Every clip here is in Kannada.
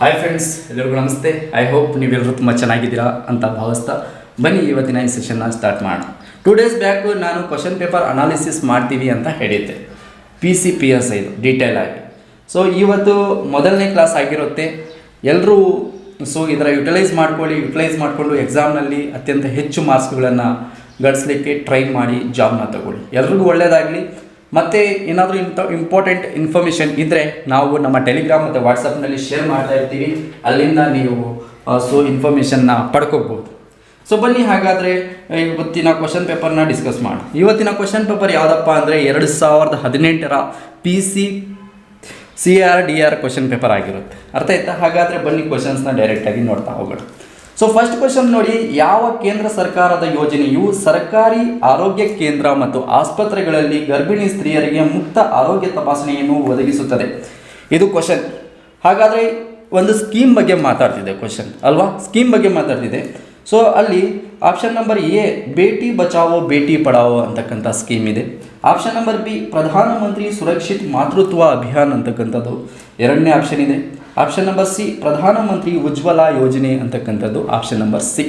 ಹಾಯ್ ಫ್ರೆಂಡ್ಸ್, ಎಲ್ಲರಿಗೂ ನಮಸ್ತೆ. ಐ ಹೋಪ್ ನೀವೆಲ್ಲರೂ ತುಂಬ ಚೆನ್ನಾಗಿದ್ದೀರಾ ಅಂತ ಭಾವಿಸ್ತಾ ಬನ್ನಿ ಇವತ್ತಿನ ಈ ಸೆಷನ್ನ ಸ್ಟಾರ್ಟ್ ಮಾಡೋಣ. 2 ಡೇಸ್ ಬ್ಯಾಕ್ ನಾನು ಕ್ವಶನ್ ಪೇಪರ್ ಅನಾಲಿಸಿಸ್ ಮಾಡ್ತೀವಿ ಅಂತ ಹೇಳಿದ್ದೆ, PCPS ಇದು ಡೀಟೇಲ್ ಆಗಿ. ಸೊ ಇವತ್ತು ಮೊದಲನೇ ಕ್ಲಾಸ್ ಆಗಿರುತ್ತೆ. ಎಲ್ಲರೂ ಇದರ ಯುಟಿಲೈಸ್ ಮಾಡಿಕೊಂಡು ಎಕ್ಸಾಮ್ನಲ್ಲಿ ಅತ್ಯಂತ ಹೆಚ್ಚು ಮಾರ್ಕ್ಸ್ಗಳನ್ನು ಗಳಿಸಲಿಕ್ಕೆ ಟ್ರೈ ಮಾಡಿ ಜಾಬ್ನ ತಗೊಳ್ಳಿ. ಎಲ್ರಿಗೂ ಒಳ್ಳೆಯದಾಗಲಿ. ಮತ್ತು ಏನಾದರೂ ಇಂಪಾರ್ಟೆಂಟ್ ಇನ್ಫಾರ್ಮೇಷನ್ ಇದ್ದರೆ ನಾವು ನಮ್ಮ ಟೆಲಿಗ್ರಾಮ್ ಮತ್ತು ವಾಟ್ಸಪ್ನಲ್ಲಿ ಶೇರ್ ಮಾಡ್ತಾ ಇರ್ತೀವಿ, ಅಲ್ಲಿಂದ ನೀವು ಇನ್ಫಾರ್ಮೇಷನ್ನ ಪಡ್ಕೋಬೋದು. ಸೊ ಬನ್ನಿ ಹಾಗಾದರೆ ಇವತ್ತಿನ ಕ್ವಶನ್ ಪೇಪರ್ನ ಡಿಸ್ಕಸ್ ಮಾಡೋಣ. ಇವತ್ತಿನ ಕ್ವಶನ್ ಪೇಪರ್ ಯಾವುದಪ್ಪ ಅಂದರೆ 2018ರ CRDR ಕ್ವಶನ್ ಪೇಪರ್ ಆಗಿರುತ್ತೆ. ಅರ್ಥ ಆಯ್ತಾ? ಹಾಗಾದರೆ ಬನ್ನಿ ಕ್ವಶನ್ಸ್ನ ಡೈರೆಕ್ಟಾಗಿ ನೋಡ್ತಾ ಹೋಗೋಣ. ಸೊ ಫಸ್ಟ್ ಕ್ವಶನ್ ನೋಡಿ, ಯಾವ ಕೇಂದ್ರ ಸರ್ಕಾರದ ಯೋಜನೆಯು ಸರ್ಕಾರಿ ಆರೋಗ್ಯ ಕೇಂದ್ರ ಮತ್ತು ಆಸ್ಪತ್ರೆಗಳಲ್ಲಿ ಗರ್ಭಿಣಿ ಸ್ತ್ರೀಯರಿಗೆ ಮುಕ್ತ ಆರೋಗ್ಯ ತಪಾಸಣೆಯನ್ನು ಒದಗಿಸುತ್ತದೆ? ಇದು ಕ್ವಶನ್. ಹಾಗಾದರೆ ಒಂದು ಸ್ಕೀಮ್ ಬಗ್ಗೆ ಮಾತಾಡ್ತಿದೆ ಕ್ವಶನ್ ಅಲ್ವಾ? ಸ್ಕೀಮ್ ಬಗ್ಗೆ ಮಾತಾಡ್ತಿದೆ. ಸೊ ಅಲ್ಲಿ option number A Beti Bachao Beti Padhao ಅಂತಕ್ಕಂಥ ಸ್ಕೀಮ್ ಇದೆ. ಆಪ್ಷನ್ ನಂಬರ್ ಬಿ ಪ್ರಧಾನಮಂತ್ರಿ ಸುರಕ್ಷಿತ್ ಮಾತೃತ್ವ ಅಭಿಯಾನ್ ಅಂತಕ್ಕಂಥದ್ದು ಎರಡನೇ ಆಪ್ಷನ್ ಇದೆ. ಆಪ್ಷನ್ ನಂಬರ್ ಸಿ ಪ್ರಧಾನಮಂತ್ರಿ ಉಜ್ವಲ ಯೋಜನೆ ಅಂತಕ್ಕಂಥದ್ದು option number C.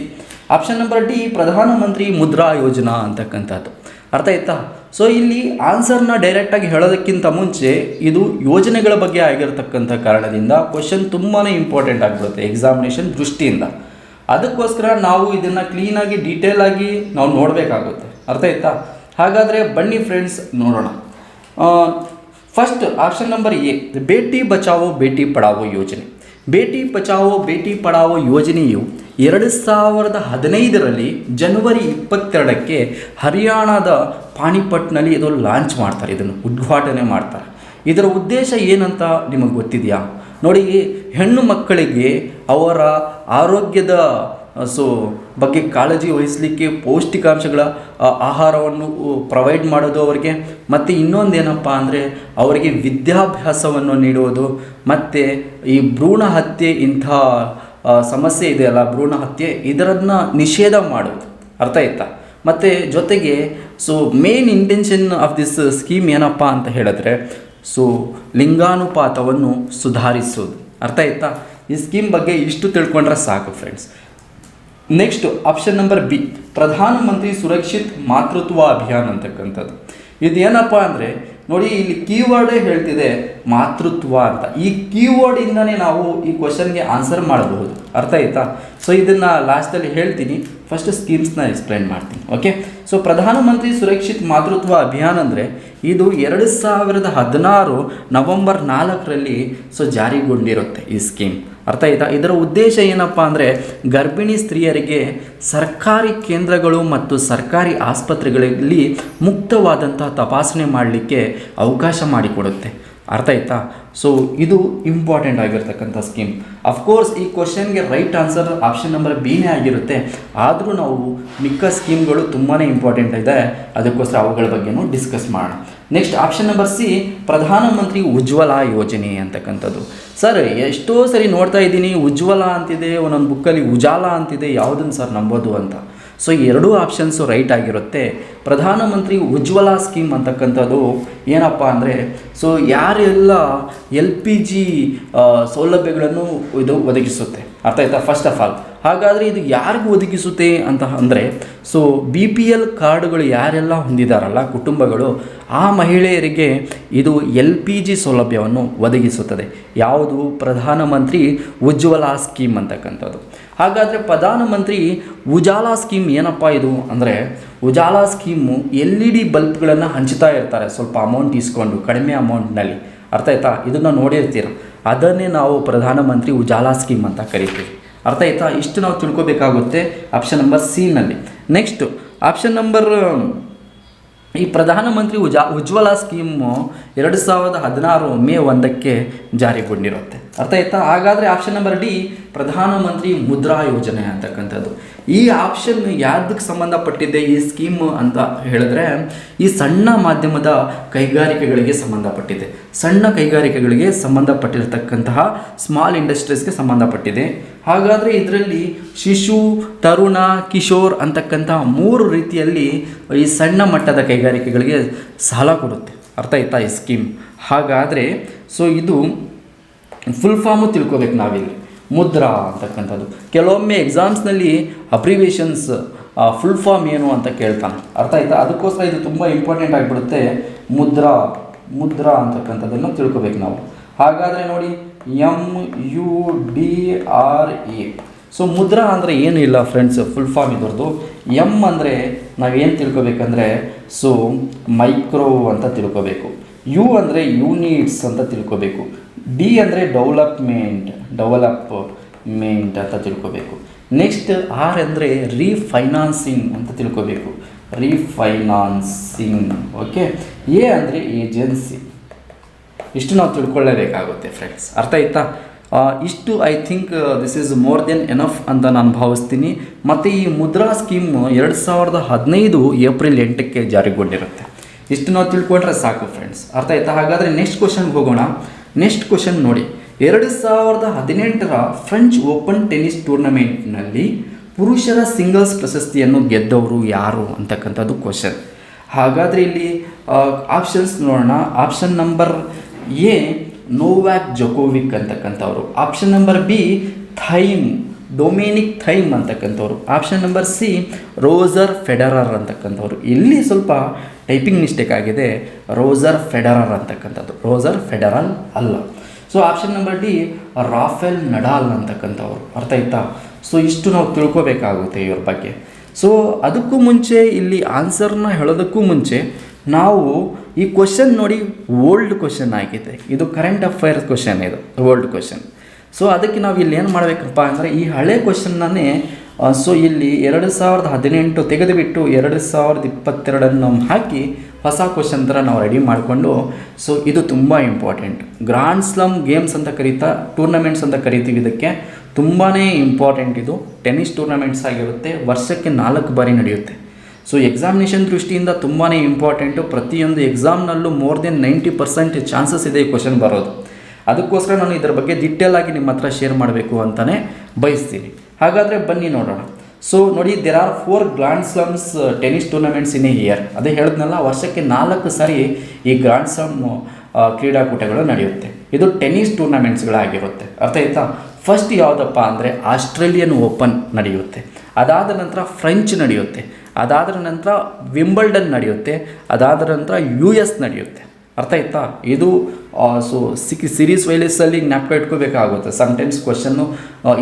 Option number D ಪ್ರಧಾನಮಂತ್ರಿ ಮುದ್ರಾ ಯೋಜನಾ ಅಂತಕ್ಕಂಥದ್ದು. ಅರ್ಥ ಆಯ್ತಾ? ಸೊ ಇಲ್ಲಿ ಆನ್ಸರ್ನ ಡೈರೆಕ್ಟಾಗಿ ಹೇಳೋದಕ್ಕಿಂತ ಮುಂಚೆ ಇದು ಯೋಜನೆಗಳ ಬಗ್ಗೆ ಆಗಿರತಕ್ಕಂಥ ಕಾರಣದಿಂದ ಕ್ವಶನ್ ತುಂಬಾ ಇಂಪಾರ್ಟೆಂಟ್ ಆಗಿಬಿಡುತ್ತೆ ಎಕ್ಸಾಮಿನೇಷನ್ ದೃಷ್ಟಿಯಿಂದ. ಅದಕ್ಕೋಸ್ಕರ ನಾವು ಇದನ್ನು ಕ್ಲೀನಾಗಿ ಡೀಟೇಲಾಗಿ ನಾವು ನೋಡಬೇಕಾಗುತ್ತೆ. ಅರ್ಥ ಆಯ್ತಾ? ಹಾಗಾದರೆ ಬನ್ನಿ ಫ್ರೆಂಡ್ಸ್ ನೋಡೋಣ. First option number A Beti Bachao Beti Padhao ಯೋಜನೆ. ಬೇಟಿ ಬಚಾವೋ ಬೇಟಿ ಪಡಾವೋ ಯೋಜನೆಯು 2015ರಲ್ಲಿ ಜನವರಿ 22ಕ್ಕೆ ಹರಿಯಾಣದ ಪಾಣಿಪಟ್ನಲ್ಲಿ ಇದು ಲಾಂಚ್ ಮಾಡ್ತಾರೆ, ಇದನ್ನು ಉದ್ಘಾಟನೆ ಮಾಡ್ತಾರೆ. ಇದರ ಉದ್ದೇಶ ಏನಂತ ನಿಮಗೆ ಗೊತ್ತಿದೆಯಾ? ನೋಡಿ, ಹೆಣ್ಣು ಮಕ್ಕಳಿಗೆ ಅವರ ಆರೋಗ್ಯದ ಬಗ್ಗೆ ಕಾಳಜಿ ವಹಿಸಲಿಕ್ಕೆ ಪೌಷ್ಟಿಕಾಂಶಗಳ ಆಹಾರವನ್ನು ಪ್ರೊವೈಡ್ ಮಾಡೋದು ಅವರಿಗೆ, ಮತ್ತು ಇನ್ನೊಂದೇನಪ್ಪ ಅಂದರೆ ಅವರಿಗೆ ವಿದ್ಯಾಭ್ಯಾಸವನ್ನು ನೀಡುವುದು, ಮತ್ತು ಈ ಭ್ರೂಣ ಹತ್ಯೆ ಇಂಥ ಸಮಸ್ಯೆ ಇದೆಯಲ್ಲ ಭ್ರೂಣ ಹತ್ಯೆ, ಇದರನ್ನು ನಿಷೇಧ ಮಾಡೋದು. ಅರ್ಥ ಆಯ್ತಾ? ಮತ್ತು ಜೊತೆಗೆ main intention of this scheme ಏನಪ್ಪ ಅಂತ ಹೇಳಿದ್ರೆ ಲಿಂಗಾನುಪಾತವನ್ನು ಸುಧಾರಿಸೋದು. ಅರ್ಥ ಆಯ್ತಾ? ಈ ಸ್ಕೀಮ್ ಬಗ್ಗೆ ಇಷ್ಟು ತಿಳ್ಕೊಂಡ್ರೆ ಸಾಕು friends. Next option number B ಪ್ರಧಾನಮಂತ್ರಿ ಸುರಕ್ಷಿತ್ ಮಾತೃತ್ವ ಅಭಿಯಾನ್ ಅಂತಕ್ಕಂಥದ್ದು. ಇದೇನಪ್ಪ ಅಂದರೆ ನೋಡಿ, ಇಲ್ಲಿ ಕೀವರ್ಡೇ ಹೇಳ್ತಿದೆ ಮಾತೃತ್ವ ಅಂತ. ಈ ಕೀವರ್ಡಿಂದನೇ ನಾವು ಈ ಕ್ವಶನ್ಗೆ ಆನ್ಸರ್ ಮಾಡಬಹುದು. ಅರ್ಥ ಆಯ್ತಾ? ಸೊ ಇದನ್ನು ಲಾಸ್ಟಲ್ಲಿ ಹೇಳ್ತೀನಿ, ಫಸ್ಟ್ ಸ್ಕೀಮ್ಸ್ನ ಎಕ್ಸ್ಪ್ಲೈನ್ ಮಾಡ್ತೀನಿ. ಓಕೆ. ಸೊ ಪ್ರಧಾನಮಂತ್ರಿ ಸುರಕ್ಷಿತ್ ಮಾತೃತ್ವ ಅಭಿಯಾನ್ ಅಂದರೆ ಇದು 2016 ನವೆಂಬರ್ 4ರಲ್ಲಿ ಜಾರಿಗೊಂಡಿರುತ್ತೆ ಈ ಸ್ಕೀಮ್. ಅರ್ಥ ಆಯ್ತಾ? ಇದರ ಉದ್ದೇಶ ಏನಪ್ಪ ಅಂದರೆ ಗರ್ಭಿಣಿ ಸ್ತ್ರೀಯರಿಗೆ ಸರ್ಕಾರಿ ಕೇಂದ್ರಗಳು ಮತ್ತು ಸರ್ಕಾರಿ ಆಸ್ಪತ್ರೆಗಳಲ್ಲಿ ಮುಕ್ತವಾದಂಥ ತಪಾಸಣೆ ಮಾಡಲಿಕ್ಕೆ ಅವಕಾಶ ಮಾಡಿಕೊಡುತ್ತೆ. ಅರ್ಥ ಆಯ್ತಾ? ಸೊ ಇದು ಇಂಪಾರ್ಟೆಂಟ್ ಆಗಿರ್ತಕ್ಕಂಥ ಸ್ಕೀಮ್. ಅಫ್ಕೋರ್ಸ್ ಈ ಕ್ವಶನ್ಗೆ ರೈಟ್ ಆನ್ಸರ್ ಆಪ್ಷನ್ ನಂಬರ್ ಬಿನೇ ಆಗಿರುತ್ತೆ. ಆದರೂ ನಾವು ಮಿಕ್ಕ ಸ್ಕೀಮ್ಗಳು ತುಂಬಾ ಇಂಪಾರ್ಟೆಂಟ್ ಇದೆ, ಅದಕ್ಕೋಸ್ಕರ ಅವುಗಳ ಬಗ್ಗೆನೂ ಡಿಸ್ಕಸ್ ಮಾಡೋಣ. ನೆಕ್ಸ್ಟ್ ಆಪ್ಷನ್ ನಂಬರ್ ಸಿ ಪ್ರಧಾನಮಂತ್ರಿ ಉಜ್ವಲ ಯೋಜನೆ ಅಂತಕ್ಕಂಥದ್ದು. ಸರ್ ಎಷ್ಟೋ ಸರಿ ನೋಡ್ತಾ ಇದ್ದೀನಿ ಉಜ್ವಲ ಅಂತಿದೆ, ಒಂದೊಂದು ಬುಕ್ಕಲ್ಲಿ ಉಜಾಲ ಅಂತಿದೆ, ಯಾವುದನ್ನು ಸರ್ ನಂಬೋದು ಅಂತ. ಸೊ ಎರಡೂ ಆಪ್ಷನ್ಸು ರೈಟ್ ಆಗಿರುತ್ತೆ. ಪ್ರಧಾನಮಂತ್ರಿ ಉಜ್ವಲ ಸ್ಕೀಮ್ ಅಂತಕ್ಕಂಥದ್ದು ಏನಪ್ಪ ಅಂದರೆ ಯಾರೆಲ್ಲ LPG ಸೌಲಭ್ಯಗಳನ್ನು ಇದು ಒದಗಿಸುತ್ತೆ. ಅರ್ಥ ಆಯ್ತಾ? ಫಸ್ಟ್ ಆಫ್ ಆಲ್ ಹಾಗಾದರೆ ಇದು ಯಾರಿಗೂ ಒದಗಿಸುತ್ತೆ ಅಂತ ಅಂದರೆ BPL ಕಾರ್ಡುಗಳು ಯಾರೆಲ್ಲ ಹೊಂದಿದಾರಲ್ಲ ಕುಟುಂಬಗಳು, ಆ ಮಹಿಳೆಯರಿಗೆ ಇದು LPG ಸೌಲಭ್ಯವನ್ನು ಒದಗಿಸುತ್ತದೆ. ಯಾವುದು? ಪ್ರಧಾನಮಂತ್ರಿ ಉಜ್ವಲ ಸ್ಕೀಮ್ ಅಂತಕ್ಕಂಥದ್ದು. ಹಾಗಾದರೆ ಪ್ರಧಾನಮಂತ್ರಿ ಉಜಾಲ ಸ್ಕೀಮ್ ಏನಪ್ಪ ಇದು ಅಂದರೆ ಉಜಾಲ ಸ್ಕೀಮು LED ಬಲ್ಬ್ಗಳನ್ನು ಹಂಚ್ತಾ ಇರ್ತಾರೆ ಸ್ವಲ್ಪ ಅಮೌಂಟ್ ಇಸ್ಕೊಂಡು, ಕಡಿಮೆ ಅಮೌಂಟ್ನಲ್ಲಿ. ಅರ್ಥ ಆಯ್ತಾ? ಇದನ್ನು ನೋಡಿರ್ತೀರ, ಅದನ್ನೇ ನಾವು ಪ್ರಧಾನಮಂತ್ರಿ ಉಜಾಲ ಸ್ಕೀಮ್ ಅಂತ ಕರಿತೀವಿ. ಅರ್ಥ ಆಯ್ತಾ? ಇಷ್ಟು ನಾವು ತಿಳ್ಕೊಬೇಕಾಗುತ್ತೆ ಆಪ್ಷನ್ ನಂಬರ್ ಸಿನಲ್ಲಿ. ನೆಕ್ಸ್ಟು ಆಪ್ಷನ್ ನಂಬರ್ ಈ ಪ್ರಧಾನಮಂತ್ರಿ ಉಜ್ವಲ ಸ್ಕೀಮು 2016 ಮೇ 1ಕ್ಕೆ ಜಾರಿಗೊಂಡಿರುತ್ತೆ. ಅರ್ಥ ಆಯ್ತಾ? ಹಾಗಾದರೆ ಆಪ್ಷನ್ ನಂಬರ್ ಡಿ ಪ್ರಧಾನಮಂತ್ರಿ ಮುದ್ರಾ ಯೋಜನೆ ಅಂತಕ್ಕಂಥದ್ದು. ಈ ಆಪ್ಷನ್ ಯಾವುದಕ್ಕೆ ಸಂಬಂಧಪಟ್ಟಿದೆ ಈ ಸ್ಕೀಮ್ ಅಂತ ಹೇಳಿದ್ರೆ ಈ ಸಣ್ಣ ಮಾಧ್ಯಮದ ಕೈಗಾರಿಕೆಗಳಿಗೆ ಸಂಬಂಧಪಟ್ಟಿದೆ. ಸಣ್ಣ ಕೈಗಾರಿಕೆಗಳಿಗೆ ಸಂಬಂಧಪಟ್ಟಿರತಕ್ಕಂತಹ ಸ್ಮಾಲ್ ಇಂಡಸ್ಟ್ರೀಸ್ಗೆ ಸಂಬಂಧಪಟ್ಟಿದೆ. ಹಾಗಾದರೆ ಇದರಲ್ಲಿ ಶಿಶು, ತರುಣ, ಕಿಶೋರ್ ಅಂತಕ್ಕಂಥ 3 ರೀತಿಯಲ್ಲಿ ಈ ಸಣ್ಣ ಮಟ್ಟದ ಕೈಗಾರಿಕೆಗಳಿಗೆ ಸಾಲ ಕೊಡುತ್ತೆ. ಅರ್ಥ ಆಯ್ತಾ ಈ ಸ್ಕೀಮ್? ಹಾಗಾದರೆ ಇದು ಫುಲ್ ಫಾರ್ಮು ತಿಳ್ಕೊಬೇಕು ನಾವಿಲ್ಲಿ. ಮುದ್ರಾ ಅಂತಕ್ಕಂಥದ್ದು ಕೆಲವೊಮ್ಮೆ ಎಕ್ಸಾಮ್ಸ್ನಲ್ಲಿ ಅಬ್ರಿವೇಷನ್ಸ್ ಫುಲ್ ಫಾರ್ಮ್ ಏನು ಅಂತ ಕೇಳ್ತಾನೆ, ಅರ್ಥ ಆಯ್ತಾ? ಅದಕ್ಕೋಸ್ಕರ ಇದು ತುಂಬ ಇಂಪಾರ್ಟೆಂಟ್ ಆಗಿಬಿಡುತ್ತೆ. ಮುದ್ರಾ ಅಂತಕ್ಕಂಥದ್ದನ್ನು ತಿಳ್ಕೊಬೇಕು ನಾವು. ಹಾಗಾದರೆ ನೋಡಿ MUDRA. ಸೊ ಮುದ್ರಾ ಅಂದರೆ ಏನು ಇಲ್ಲ ಫ್ರೆಂಡ್ಸ್, ಫುಲ್ ಫಾರ್ಮ್ ಇದ್ರದ್ದು. ಎಮ್ ಅಂದರೆ ನಾವೇನು ತಿಳ್ಕೊಬೇಕಂದ್ರೆ ಸೊ ಮೈಕ್ರೋ ಅಂತ ತಿಳ್ಕೊಬೇಕು. ಯು ಅಂದರೆ ಯೂನಿಟ್ಸ್ ಅಂತ ತಿಳ್ಕೊಬೇಕು. ಡಿ ಅಂದರೆ ಡೆವಲಪ್ಮೆಂಟ್ ಅಂತ ತಿಳ್ಕೊಬೇಕು. ನೆಕ್ಸ್ಟ್ ಆರ್ ಅಂದರೆ ರೀಫೈನಾನ್ಸಿಂಗ್ ಅಂತ ತಿಳ್ಕೊಬೇಕು, ರೀಫೈನಾನ್ಸಿಂಗ್. ಓಕೆ. ಎ ಅಂದರೆ ಏಜೆನ್ಸಿ. ಇಷ್ಟು ನಾವು ತಿಳ್ಕೊಳ್ಳೇಬೇಕಾಗುತ್ತೆ ಫ್ರೆಂಡ್ಸ್, ಅರ್ಥ ಆಯ್ತಾ? ಇಷ್ಟು I think this is more than enough ಅಂತ ನಾನು ಭಾವಿಸ್ತೀನಿ. ಮತ್ತು ಈ ಮುದ್ರಾ ಸ್ಕೀಮ್ 2015 ಏಪ್ರಿಲ್ 8ಕ್ಕೆ ಜಾರಿಗೊಂಡಿರುತ್ತೆ. ಇಷ್ಟು ನಾವು ತಿಳ್ಕೊಂಡ್ರೆ ಸಾಕು ಫ್ರೆಂಡ್ಸ್, ಅರ್ಥ ಆಯ್ತಾ? ಹಾಗಾದರೆ ನೆಕ್ಸ್ಟ್ ಕ್ವಶನ್ಗೆ ಹೋಗೋಣ. ನೆಕ್ಸ್ಟ್ ಕ್ವಶನ್ ನೋಡಿ, 2018ರ ಫ್ರೆಂಚ್ ಓಪನ್ ಟೆನ್ನಿಸ್ ಟೂರ್ನಮೆಂಟ್ನಲ್ಲಿ ಪುರುಷರ ಸಿಂಗಲ್ಸ್ ಪ್ರಶಸ್ತಿಯನ್ನು ಗೆದ್ದವರು ಯಾರು ಅಂತಕ್ಕಂಥದ್ದು ಕ್ವಶನ್. ಹಾಗಾದರೆ ಇಲ್ಲಿ ಆಪ್ಷನ್ಸ್ ನೋಡೋಣ. Option number A Novak Djokovic ಅಂತಕ್ಕಂಥವ್ರು. Option number B Dominic Thiem ಅಂತಕ್ಕಂಥವ್ರು. Option number C Roger Federer ಅಂತಕ್ಕಂಥವ್ರು. ಇಲ್ಲಿ ಸ್ವಲ್ಪ ಟೈಪಿಂಗ್ ಮಿಸ್ಟೇಕ್ ಆಗಿದೆ, ರೋಜರ್ ಫೆಡರರ್ ಅಂತಕ್ಕಂಥದ್ದು, ರೋಜರ್ ಫೆಡರಲ್ ಅಲ್ಲ. So option number D Rafael Nadal ಅಂತಕ್ಕಂಥವ್ರು, ಅರ್ಥ ಆಯ್ತಾ? ಸೊ ಇಷ್ಟು ನಾವು ತಿಳ್ಕೊಬೇಕಾಗುತ್ತೆ ಇವ್ರ ಬಗ್ಗೆ. ಸೊ ಅದಕ್ಕೂ ಮುಂಚೆ ಇಲ್ಲಿ ಆನ್ಸರ್ನ ಹೇಳೋದಕ್ಕೂ ಮುಂಚೆ ನಾವು ಈ ಕ್ವಶನ್ ನೋಡಿ, ಓಲ್ಡ್ ಕ್ವಶನ್ ಆಗಿದೆ, ಇದು ಕರೆಂಟ್ ಅಫೇರ್ಸ್ ಕ್ವಶನ್, ಇದು ಓಲ್ಡ್ ಕ್ವಶನ್. ಸೊ ಅದಕ್ಕೆ ನಾವು ಇಲ್ಲಿ ಏನು ಮಾಡಬೇಕಪ್ಪ ಅಂದರೆ ಈ ಹಳೆ ಕ್ವಶನ್ನನ್ನೇ ಸೊ ಇಲ್ಲಿ 2018 ತೆಗೆದುಬಿಟ್ಟು 2022 ಹಾಕಿ ಹೊಸ ಕ್ವಶನ್ ಥರ ನಾವು ರೆಡಿ ಮಾಡಿಕೊಂಡು, ಸೊ ಇದು ತುಂಬ ಇಂಪಾರ್ಟೆಂಟ್. ಗ್ರ್ಯಾಂಡ್ ಸ್ಲಮ್ ಗೇಮ್ಸ್ ಅಂತ ಟೂರ್ನಮೆಂಟ್ಸ್ ಅಂತ ಕರಿತೀವಿ. ಇದಕ್ಕೆ ತುಂಬಾ ಇಂಪಾರ್ಟೆಂಟ್. ಇದು ಟೆನ್ನಿಸ್ ಟೂರ್ನಮೆಂಟ್ಸ್ ಆಗಿರುತ್ತೆ, ವರ್ಷಕ್ಕೆ 4 ಬಾರಿ ನಡೆಯುತ್ತೆ. ಸೊ ಎಕ್ಸಾಮಿನೇಷನ್ ದೃಷ್ಟಿಯಿಂದ ತುಂಬಾ ಇಂಪಾರ್ಟೆಂಟು. ಪ್ರತಿಯೊಂದು ಎಕ್ಸಾಮ್ನಲ್ಲೂ ಮೋರ್ ದೆನ್ 90% ಚಾನ್ಸಸ್ ಇದೆ ಈ ಕ್ವಶನ್ ಬರೋದು. ಅದಕ್ಕೋಸ್ಕರ ನಾನು ಇದರ ಬಗ್ಗೆ ಡೀಟೇಲ್ ಆಗಿ ನಿಮ್ಮ ಹತ್ರ ಶೇರ್ ಮಾಡಬೇಕು ಅಂತಲೇ ಬಯಸ್ತೀನಿ. ಹಾಗಾದರೆ ಬನ್ನಿ ನೋಡೋಣ. ಸೊ ನೋಡಿ, there are 4 grand slams tennis tournaments in a year. ಅದೇ ಹೇಳಿದ್ನಲ್ಲ, ವರ್ಷಕ್ಕೆ 4 ಸಾರಿ ಈ ಗ್ರ್ಯಾಂಡ್ ಸ್ಲಮ್ ಕ್ರೀಡಾಕೂಟಗಳು ನಡೆಯುತ್ತೆ. ಇದು ಟೆನ್ನಿಸ್ ಟೂರ್ನಮೆಂಟ್ಸ್ಗಳಾಗಿರುತ್ತೆ, ಅರ್ಥ ಆಯ್ತಾ? ಫಸ್ಟ್ ಯಾವುದಪ್ಪ ಅಂದರೆ ಆಸ್ಟ್ರೇಲಿಯನ್ ಓಪನ್ ನಡೆಯುತ್ತೆ, ಅದಾದ ನಂತರ ಫ್ರೆಂಚ್ ನಡೆಯುತ್ತೆ, ಅದಾದ ನಂತರ ವಿಂಬಲ್ಡನ್ ನಡೆಯುತ್ತೆ, ಅದಾದ ನಂತರ US ನಡೆಯುತ್ತೆ, ಅರ್ಥ ಆಯ್ತಾ? ಇದು ಸೊ ಸೀರೀಸ್ ವೈಲೇಸಲ್ಲಿ ಜ್ಞಾಪಕ ಇಟ್ಕೋಬೇಕಾಗುತ್ತೆ. ಸಮ್ಟೈಮ್ಸ್ ಕ್ವಶನ್ನು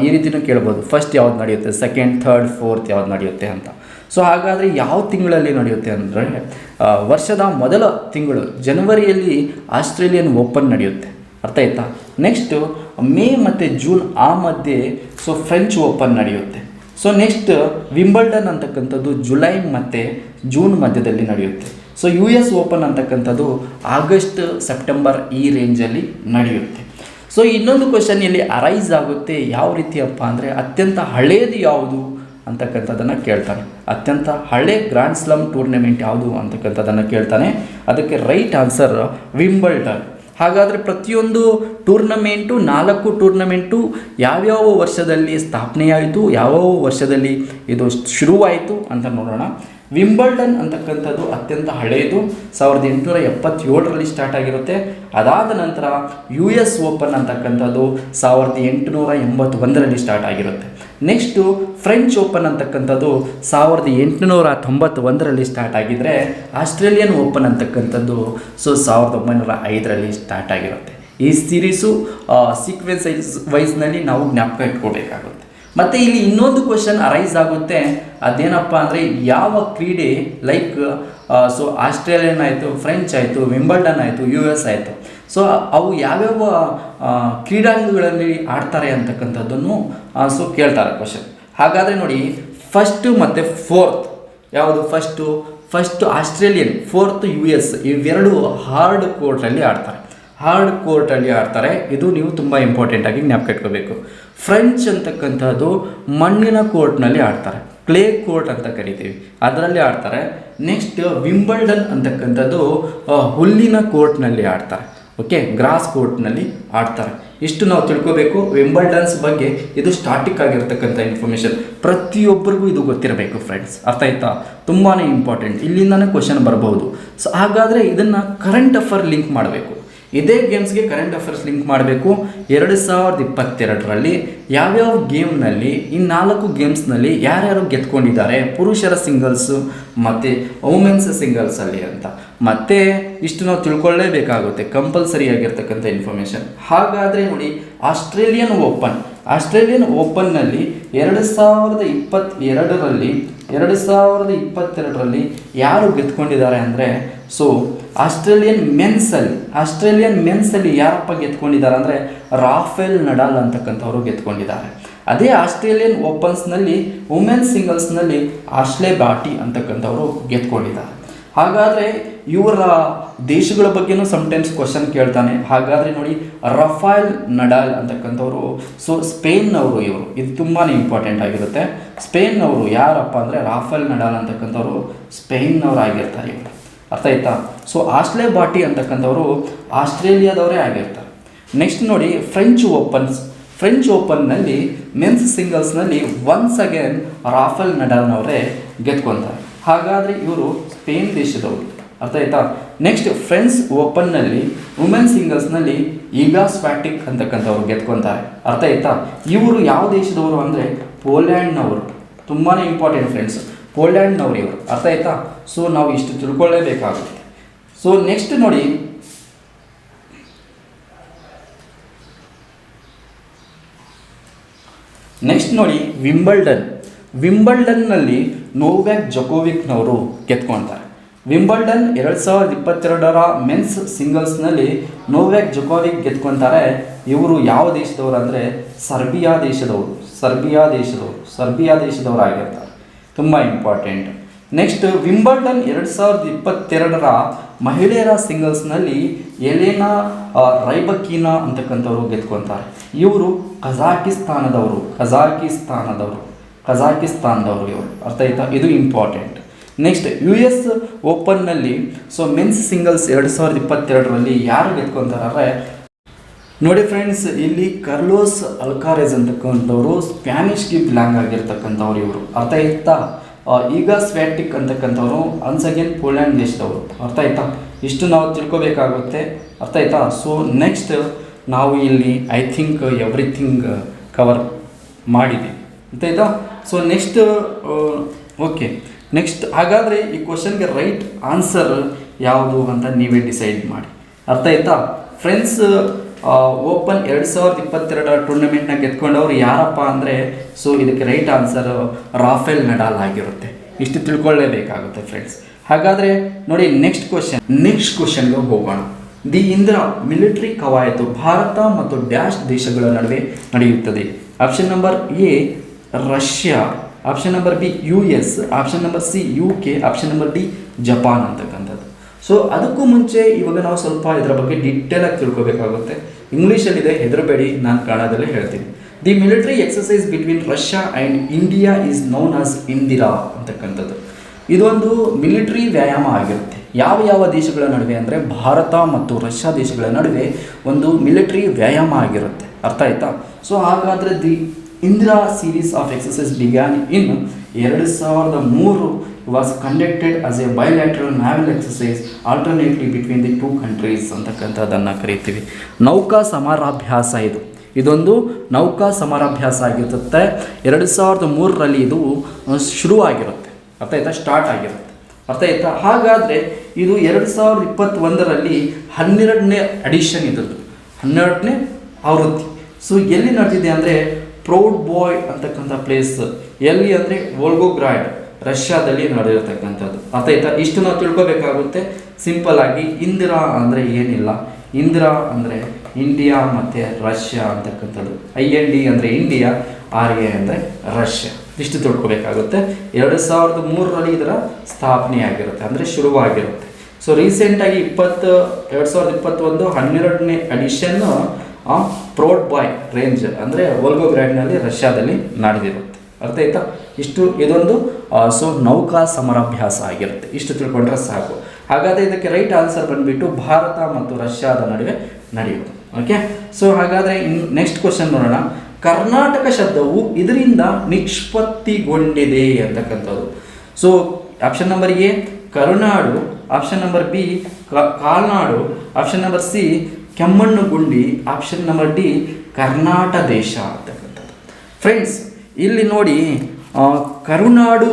ಈ ರೀತಿಯೂ ಕೇಳ್ಬೋದು, ಫಸ್ಟ್ ಯಾವ್ದು ನಡೆಯುತ್ತೆ, ಸೆಕೆಂಡ್, ಥರ್ಡ್, ಫೋರ್ತ್ ಯಾವ್ದು ನಡೆಯುತ್ತೆ ಅಂತ. ಸೊ ಹಾಗಾದರೆ ಯಾವ ತಿಂಗಳಲ್ಲಿ ನಡೆಯುತ್ತೆ ಅಂದರೆ ವರ್ಷದ ಮೊದಲ ತಿಂಗಳು ಜನವರಿಯಲ್ಲಿ ಆಸ್ಟ್ರೇಲಿಯನ್ ಓಪನ್ ನಡೆಯುತ್ತೆ, ಅರ್ಥ ಆಯ್ತಾ? ನೆಕ್ಸ್ಟು ಮೇ ಮತ್ತು ಜೂನ್ ಆ ಮಧ್ಯೆ ಸೊ ಫ್ರೆಂಚ್ ಓಪನ್ ನಡೆಯುತ್ತೆ. ಸೊ ನೆಕ್ಸ್ಟ್ ವಿಂಬಲ್ಡನ್ ಅಂತಕ್ಕಂಥದ್ದು ಜುಲೈ ಮತ್ತು ಜೂನ್ ಮಧ್ಯದಲ್ಲಿ ನಡೆಯುತ್ತೆ. ಸೊ US ಓಪನ್ ಅಂತಕ್ಕಂಥದ್ದು ಆಗಸ್ಟ್ ಸೆಪ್ಟೆಂಬರ್ ಈ ರೇಂಜಲ್ಲಿ ನಡೆಯುತ್ತೆ. ಸೊ ಇನ್ನೊಂದು ಕ್ವಶನ್ ಇಲ್ಲಿ ಅರೈಸ್ ಆಗುತ್ತೆ, ಯಾವ ರೀತಿಯಪ್ಪ ಅಂದರೆ ಅತ್ಯಂತ ಹಳೇದು ಯಾವುದು ಅಂತಕ್ಕಂಥದ್ದನ್ನು ಕೇಳ್ತಾನೆ. ಅತ್ಯಂತ ಹಳೆ ಗ್ರ್ಯಾಂಡ್ ಸ್ಲಮ್ ಟೂರ್ನಮೆಂಟ್ ಯಾವುದು ಅಂತಕ್ಕಂಥದ್ದನ್ನು ಕೇಳ್ತಾನೆ. ಅದಕ್ಕೆ ರೈಟ್ ಆನ್ಸರ್ ವಿಂಬಲ್ಡನ್. ಹಾಗಾದರೆ ಪ್ರತಿಯೊಂದು ಟೂರ್ನಮೆಂಟು 4 ಟೂರ್ನಮೆಂಟು ಯಾವ್ಯಾವ ವರ್ಷದಲ್ಲಿ ಸ್ಥಾಪನೆಯಾಯಿತು, ಯಾವ್ಯಾವ ವರ್ಷದಲ್ಲಿ ಇದು ಶುರುವಾಯಿತು ಅಂತ ನೋಡೋಣ. ವಿಂಬಲ್ಡನ್ ಅಂತಕ್ಕಂಥದ್ದು ಅತ್ಯಂತ ಹಳೆಯದು, 1877ರಲ್ಲಿ ಸ್ಟಾರ್ಟ್ ಆಗಿರುತ್ತೆ. ಅದಾದ ನಂತರ US ಓಪನ್ ಅಂತಕ್ಕಂಥದ್ದು 1881ರಲ್ಲಿ ಸ್ಟಾರ್ಟ್ ಆಗಿರುತ್ತೆ. ನೆಕ್ಸ್ಟು ಫ್ರೆಂಚ್ ಓಪನ್ ಅಂತಕ್ಕಂಥದ್ದು 1891ರಲ್ಲಿ ಸ್ಟಾರ್ಟ್ ಆಗಿದ್ದರೆ, ಆಸ್ಟ್ರೇಲಿಯನ್ ಓಪನ್ ಅಂತಕ್ಕಂಥದ್ದು ಸೊ 1905ರಲ್ಲಿ ಸ್ಟಾರ್ಟ್ ಆಗಿರುತ್ತೆ. ಈ ಸೀರೀಸು ಸೀಕ್ವೆನ್ಸ್ ವೈಸ್ನಲ್ಲಿ ನಾವು ಜ್ಞಾಪಕ ಇಟ್ಕೋಬೇಕಾಗುತ್ತೆ. ಮತ್ತು ಇಲ್ಲಿ ಇನ್ನೊಂದು ಕ್ವಶನ್ ಅರೈಸ್ ಆಗುತ್ತೆ, ಅದೇನಪ್ಪ ಅಂದರೆ ಯಾವ ಕ್ರೀಡೆ ಲೈಕ್ ಸೊ ಆಸ್ಟ್ರೇಲಿಯನ್ ಆಯಿತು, ಫ್ರೆಂಚ್ ಆಯಿತು, ವಿಂಬಲ್ಡನ್ ಆಯಿತು, US ಆಯಿತು, ಸೊ ಅವು ಯಾವ್ಯಾವ ಕ್ರೀಡಾಂಗಗಳಲ್ಲಿ ಆಡ್ತಾರೆ ಅಂತಕ್ಕಂಥದ್ದನ್ನು ಸೊ ಕೇಳ್ತಾರೆ ಕ್ವಶನ್. ಹಾಗಾದರೆ ನೋಡಿ, ಫಸ್ಟು ಮತ್ತು ಫೋರ್ತ್ ಯಾವುದು? ಫಸ್ಟು ಆಸ್ಟ್ರೇಲಿಯನ್, ಫೋರ್ತ್ US, ಇವೆರಡು ಹಾರ್ಡ್ ಕೋರ್ಟಲ್ಲಿ ಆಡ್ತಾರೆ. ಇದು ನೀವು ತುಂಬ ಇಂಪಾರ್ಟೆಂಟಾಗಿ ಜ್ಞಾಪಕ ಇಟ್ಕೋಬೇಕು. ಫ್ರೆಂಚ್ ಅಂತಕ್ಕಂಥದ್ದು ಮಣ್ಣಿನ ಕೋರ್ಟ್ನಲ್ಲಿ ಆಡ್ತಾರೆ, ಕ್ಲೇ ಕೋರ್ಟ್ ಅಂತ ಕರಿತೀವಿ, ಅದರಲ್ಲಿ ಆಡ್ತಾರೆ. ನೆಕ್ಸ್ಟ್ ವಿಂಬಲ್ಡನ್ ಅಂತಕ್ಕಂಥದ್ದು ಹುಲ್ಲಿನ ಕೋರ್ಟ್ನಲ್ಲಿ ಆಡ್ತಾರೆ, ಓಕೆ, ಗ್ರಾಸ್ ಕೋರ್ಟ್ನಲ್ಲಿ ಆಡ್ತಾರೆ. ಇಷ್ಟು ನಾವು ತಿಳ್ಕೋಬೇಕು ವಿಂಬಲ್ಡನ್ಸ್ ಬಗ್ಗೆ. ಇದು ಸ್ಟಾಟಿಕ್ ಆಗಿರ್ತಕ್ಕಂಥ ಇನ್ಫಾರ್ಮೇಷನ್, ಪ್ರತಿಯೊಬ್ಬರಿಗೂ ಇದು ಗೊತ್ತಿರಬೇಕು ಫ್ರೆಂಡ್ಸ್, ಅರ್ಥ ಆಯ್ತಾ? ತುಂಬಾ ಇಂಪಾರ್ಟೆಂಟ್, ಇಲ್ಲಿಂದನೇ ಕ್ವಶನ್ ಬರಬಹುದು. ಸೊ ಹಾಗಾದರೆ ಇದನ್ನು ಕರೆಂಟ್ ಅಫೇರ್ ಲಿಂಕ್ ಮಾಡಬೇಕು. ಇದೇ ಗೇಮ್ಸ್ಗೆ ಕರೆಂಟ್ ಅಫೇರ್ಸ್ ಲಿಂಕ್ ಮಾಡಬೇಕು. 2022ರಲ್ಲಿ ಯಾವ್ಯಾವ ಗೇಮ್ನಲ್ಲಿ ಈ 4 ಗೇಮ್ಸ್ನಲ್ಲಿ ಯಾರ್ಯಾರು ಗೆದ್ಕೊಂಡಿದ್ದಾರೆ ಪುರುಷರ ಸಿಂಗಲ್ಸು ಮತ್ತು ವುಮೆನ್ಸ್ ಸಿಂಗಲ್ಸಲ್ಲಿ ಅಂತ. ಮತ್ತೆ ಇಷ್ಟು ನಾವು ತಿಳ್ಕೊಳ್ಳೇಬೇಕಾಗುತ್ತೆ, ಕಂಪಲ್ಸರಿ ಆಗಿರ್ತಕ್ಕಂಥ ಇನ್ಫಾರ್ಮೇಷನ್. ಹಾಗಾದರೆ ನೋಡಿ, ಆಸ್ಟ್ರೇಲಿಯನ್ ಓಪನ್ನಲ್ಲಿ 2022ರಲ್ಲಿ ಯಾರು ಗೆದ್ಕೊಂಡಿದ್ದಾರೆ ಅಂದರೆ, ಸೊ ಆಸ್ಟ್ರೇಲಿಯನ್ ಮೆನ್ಸಲ್ಲಿ ಯಾರಪ್ಪ ಗೆದ್ಕೊಂಡಿದ್ದಾರೆ ಅಂದರೆ ರಾಫೆಲ್ ನಡಾಲ್ ಅಂತಕ್ಕಂಥವ್ರು ಗೆದ್ಕೊಂಡಿದ್ದಾರೆ. ಅದೇ ಆಸ್ಟ್ರೇಲಿಯನ್ ಓಪನ್ಸ್ನಲ್ಲಿ ವುಮೆನ್ಸ್ ಸಿಂಗಲ್ಸ್ನಲ್ಲಿ ಆಶ್ಲೆ ಬಾಟಿ ಅಂತಕ್ಕಂಥವ್ರು ಗೆದ್ಕೊಂಡಿದ್ದಾರೆ. ಹಾಗಾದರೆ ಇವರ ದೇಶಗಳ ಬಗ್ಗೆನೂ ಸಮ್ಟೈಮ್ಸ್ ಕ್ವಶನ್ ಕೇಳ್ತಾನೆ. ಹಾಗಾದರೆ ನೋಡಿ, ರಫೇಲ್ ನಡಾಲ್ ಅಂತಕ್ಕಂಥವ್ರು ಸ್ಪೇನ್ನವರು. ಇದು ತುಂಬಾ ಇಂಪಾರ್ಟೆಂಟ್ ಆಗಿರುತ್ತೆ. ಸ್ಪೇನ್ನವರು ಯಾರಪ್ಪ ಅಂದರೆ ರಾಫೆಲ್ ನಡಾಲ್ ಅಂತಕ್ಕಂಥವ್ರು ಸ್ಪೇನ್ನವರು ಆಗಿರ್ತಾರೆ ಇವರು. ಅರ್ಥ ಆಯ್ತಾ? ಆಶ್ಲೆ ಬಾಟಿ ಅಂತಕ್ಕಂಥವ್ರು ಆಸ್ಟ್ರೇಲಿಯಾದವರೇ ಆಗಿರ್ತಾರೆ. ನೆಕ್ಸ್ಟ್ ನೋಡಿ, ಫ್ರೆಂಚ್ ಓಪನ್ನಲ್ಲಿ ಮೆನ್ಸ್ ಸಿಂಗಲ್ಸ್ನಲ್ಲಿ ಒನ್ಸ್ ಅಗೇನ್ ರಾಫೆಲ್ ನಡಾಲ್ನವರೇ ಗೆದ್ಕೊತಾರೆ. ಹಾಗಾದರೆ ಇವರು ಸ್ಪೇನ್ ದೇಶದವರು. ಅರ್ಥ ಆಯ್ತಾ? ನೆಕ್ಸ್ಟ್ ಫ್ರೆಂಚ್ ಓಪನ್ನಲ್ಲಿ ವುಮೆನ್ ಸಿಂಗಲ್ಸ್ನಲ್ಲಿ ಈಗಾ ಸ್ವ್ಯಾಟೆಕ್ ಅಂತಕ್ಕಂಥವ್ರು ಗೆದ್ಕೊತಾರೆ. ಅರ್ಥ ಆಯ್ತಾ? ಇವರು ಯಾವ ದೇಶದವರು ಅಂದರೆ ಪೋಲ್ಯಾಂಡ್ನವರು. ತುಂಬಾ ಇಂಪಾರ್ಟೆಂಟ್ ಫ್ರೆಂಡ್ಸ್, ಪೋಲ್ಯಾಂಡ್ನವರು ಇವರು. ಅರ್ಥ ಆಯ್ತಾ? ನಾವು ಇಷ್ಟು ತಿಳ್ಕೊಳ್ಳೇಬೇಕಾಗುತ್ತೆ. ನೆಕ್ಸ್ಟ್ ನೋಡಿ, ವಿಂಬಲ್ಡನ್ನಲ್ಲಿ ನೋವ್ಯಾಕ್ ಜೊಕೋವಿಕ್ನವರು ಗೆದ್ಕೊಳ್ತಾರೆ. ವಿಂಬಲ್ಡನ್ 2022ರ ಮೆನ್ಸ್ ಸಿಂಗಲ್ಸ್ನಲ್ಲಿ ನೋವ್ಯಾಕ್ ಜೊಕೋವಿಕ್ ಗೆದ್ಕೊಳ್ತಾರೆ. ಇವರು ಯಾವ ದೇಶದವರು ಅಂದರೆ ಸರ್ಬಿಯಾ ದೇಶದವರು ಆಗಿರ್ತಾರೆ. ತುಂಬ ಇಂಪಾರ್ಟೆಂಟ್. ನೆಕ್ಸ್ಟ್ ವಿಂಬಲ್ಡನ್ 2022ರ ಮಹಿಳೆಯರ ಸಿಂಗಲ್ಸ್ನಲ್ಲಿ ಎಲೆನಾ ರೈಬಕೀನಾ ಅಂತಕ್ಕಂಥವ್ರು ಗೆದ್ಕೊಳ್ತಾರೆ. ಇವರು ಕಜಾಕಿಸ್ತಾನದವರು ಇವರು. ಅರ್ಥ ಆಯ್ತಾ? ಇದು ಇಂಪಾರ್ಟೆಂಟ್. ನೆಕ್ಸ್ಟ್ US ಓಪನ್ನಲ್ಲಿ ಮೆನ್ಸ್ ಸಿಂಗಲ್ಸ್ 2022ರಲ್ಲಿ ಯಾರು ಗೆದ್ಕೊತಾರೆ ನೋಡಿ ಫ್ರೆಂಡ್ಸ್, ಇಲ್ಲಿ ಕಾರ್ಲೋಸ್ ಅಲ್ಕಾರೆಜ್ ಅಂತಕ್ಕಂಥವ್ರು ಸ್ಪ್ಯಾನಿಷ್ಗೆ ಬಿಲಾಂಗ್ ಆಗಿರ್ತಕ್ಕಂಥವ್ರು ಇವರು. ಅರ್ಥ ಆಯ್ತಾ? ಈಗಾ ಸ್ವ್ಯಾಟೆಕ್ ಅಂತಕ್ಕಂಥವ್ರು ಒನ್ಸ್ ಅಗೇನ್ ಪೋಲ್ಯಾಂಡ್ ದೇಶದವರು. ಅರ್ಥ ಆಯ್ತಾ? ಇಷ್ಟು ನಾವು ತಿಳ್ಕೊಬೇಕಾಗುತ್ತೆ. ಅರ್ಥ ಆಯ್ತಾ? ನೆಕ್ಸ್ಟ್ ನಾವು ಇಲ್ಲಿ ಐ ಥಿಂಕ್ ಎವ್ರಿಥಿಂಗ್ ಕವರ್ ಮಾಡಿದ್ದೀವಿ. ಅರ್ಥ ಆಯ್ತಾ? ನೆಕ್ಸ್ಟ್ ನೆಕ್ಸ್ಟ್ ಹಾಗಾದರೆ ಈ ಕ್ವಶನ್ಗೆ ರೈಟ್ ಆನ್ಸರ್ ಯಾವುದು ಅಂತ ನೀವೇ ಡಿಸೈಡ್ ಮಾಡಿ. ಅರ್ಥ ಆಯ್ತಾ ಫ್ರೆಂಡ್ಸ್? ಓಪನ್ 2022ರ ಟೂರ್ನಮೆಂಟ್ನ ಗೆದ್ಕೊಂಡವ್ರು ಯಾರಪ್ಪ ಅಂದರೆ ಇದಕ್ಕೆ ರೈಟ್ ಆನ್ಸರ್ ರಾಫೆಲ್ ನಡಾಲ್ ಆಗಿರುತ್ತೆ. ಇಷ್ಟು ತಿಳ್ಕೊಳ್ಳೇಬೇಕಾಗುತ್ತೆ ಫ್ರೆಂಡ್ಸ್. ಹಾಗಾದರೆ ನೋಡಿ, ನೆಕ್ಸ್ಟ್ ಕ್ವಶನ್ಗೆ ಹೋಗೋಣ. ದಿ ಇಂದಿರಾ ಮಿಲಿಟರಿ ಕವಾಯತು ಭಾರತ ಮತ್ತು ಡ್ಯಾಶ್ ದೇಶಗಳ ನಡುವೆ ನಡೆಯುತ್ತದೆ. Option number A Russia, option number B US, option number C UK, option number D Japan ಅಂತಕ್ಕಂಥದ್ದು. ಅದಕ್ಕೂ ಮುಂಚೆ ಇವಾಗ ನಾವು ಸ್ವಲ್ಪ ಇದರ ಬಗ್ಗೆ ಡೀಟೇಲಾಗಿ ತಿಳ್ಕೊಬೇಕಾಗುತ್ತೆ. ಇಂಗ್ಲೀಷಲ್ಲಿದೆ, ಹೆದರಬೇಡಿ, ನಾನು ಕನ್ನಡದಲ್ಲೇ ಹೇಳ್ತೀನಿ. The military exercise between Russia and India is known as Indira ಅಂತಕ್ಕಂಥದ್ದು. ಇದೊಂದು ಮಿಲಿಟರಿ ವ್ಯಾಯಾಮ ಆಗಿರುತ್ತೆ. ಯಾವ ದೇಶಗಳ ನಡುವೆ ಅಂದರೆ ಭಾರತ ಮತ್ತು ರಷ್ಯಾ ದೇಶಗಳ ನಡುವೆ ಒಂದು ಮಿಲಿಟರಿ ವ್ಯಾಯಾಮ ಆಗಿರುತ್ತೆ. ಅರ್ಥ ಆಯ್ತಾ? ಹಾಗಾದರೆ the Indira series of exercise began in 2003 was conducted as a bilateral naval exercise alternately between the two countries ಅಂತಕ್ಕಂಥದ್ದನ್ನು ಕರಿತೀವಿ. ನೌಕಾ ಸಮರಾಭ್ಯಾಸ ಇದೊಂದು ನೌಕಾ ಸಮರಾಭ್ಯಾಸ ಆಗಿರುತ್ತೆ. 2003ರಲ್ಲಿ ಇದು ಶುರುವಾಗಿರುತ್ತೆ. ಅರ್ಥ ಆಯ್ತಾ? ಸ್ಟಾರ್ಟ್ ಆಗಿರುತ್ತೆ. ಅರ್ಥ ಆಯ್ತಾ? ಹಾಗಾದರೆ ಇದು 2021ರಲ್ಲಿ 12ನೇ ಎಡಿಷನ್, ಇದ್ರದ್ದು 12ನೇ ಆವೃತ್ತಿ. ಎಲ್ಲಿ ನಡೆದಿದೆ ಅಂದರೆ ಪ್ರೌಡ್ ಬಾಯ್ ಅಂತಕ್ಕಂಥ ಪ್ಲೇಸ್. ಎಲ್ಲಿ ಅಂದರೆ ವೋಲ್ಗೋಗ್ರಾಡ್, ರಷ್ಯಾದಲ್ಲಿ ನಡೆದಿರತಕ್ಕಂಥದ್ದು. ಅರ್ಥ ಆಯ್ತಾ? ಇಷ್ಟು ನಾವು ತಿಳ್ಕೊಬೇಕಾಗುತ್ತೆ ಸಿಂಪಲ್ ಆಗಿ. ಇಂದಿರಾ ಅಂದರೆ ಏನಿಲ್ಲ, ಇಂದಿರಾ ಅಂದರೆ ಇಂಡಿಯಾ ಮತ್ತು ರಷ್ಯಾ ಅಂತಕ್ಕಂಥದ್ದು. IND ಅಂದರೆ ಇಂಡಿಯಾ, RA ಅಂದರೆ ರಷ್ಯಾ. ಇಷ್ಟು ತಿಳ್ಕೊಬೇಕಾಗುತ್ತೆ. 2003ರಲ್ಲಿ ಇದರ ಸ್ಥಾಪನೆ ಆಗಿರುತ್ತೆ, ಅಂದರೆ ಶುರುವಾಗಿರುತ್ತೆ. ರೀಸೆಂಟಾಗಿ 2021 12ನೇ ಎಡಿಷನ್ ಪ್ರೌಡ್ ಬಾಯ್ ರೇಂಜ್ ಅಂದರೆ ವೋಲ್ಗೋಗ್ರಾಡ್ನಲ್ಲಿ ರಷ್ಯಾದಲ್ಲಿ ನಡೆದಿರುತ್ತೆ. ಅರ್ಥ ಆಯ್ತಾ? ಇದೊಂದು ನೌಕಾ ಸಮರಾಭ್ಯಾಸ ಆಗಿರುತ್ತೆ. ಇಷ್ಟು ತಿಳ್ಕೊಂಡ್ರೆ ಸಾಕು. ಹಾಗಾದರೆ ಇದಕ್ಕೆ ರೈಟ್ ಆನ್ಸರ್ ಬಂದುಬಿಟ್ಟು ಭಾರತ ಮತ್ತು ರಷ್ಯಾದ ನಡುವೆ ನಡೆಯುವುದು. ಓಕೆ. ಹಾಗಾದರೆ ನೆಕ್ಸ್ಟ್ ಕ್ವಶನ್ ನೋಡೋಣ. ಕರ್ನಾಟಕ ಶಬ್ದವು ಇದರಿಂದ ನಿಷ್ಪತ್ತಿಗೊಂಡಿದೆ ಅಂತಕ್ಕಂಥದ್ದು. Option number A Karunadu, option number B ಕಾಲ್ನಾಡು, option number C Kemmangundi. Option number D Karnataka ದೇಶ ಅಂತಕ್ಕಂಥದ್ದು. ಫ್ರೆಂಡ್ಸ್ ಇಲ್ಲಿ ನೋಡಿ ಕರುನಾಡು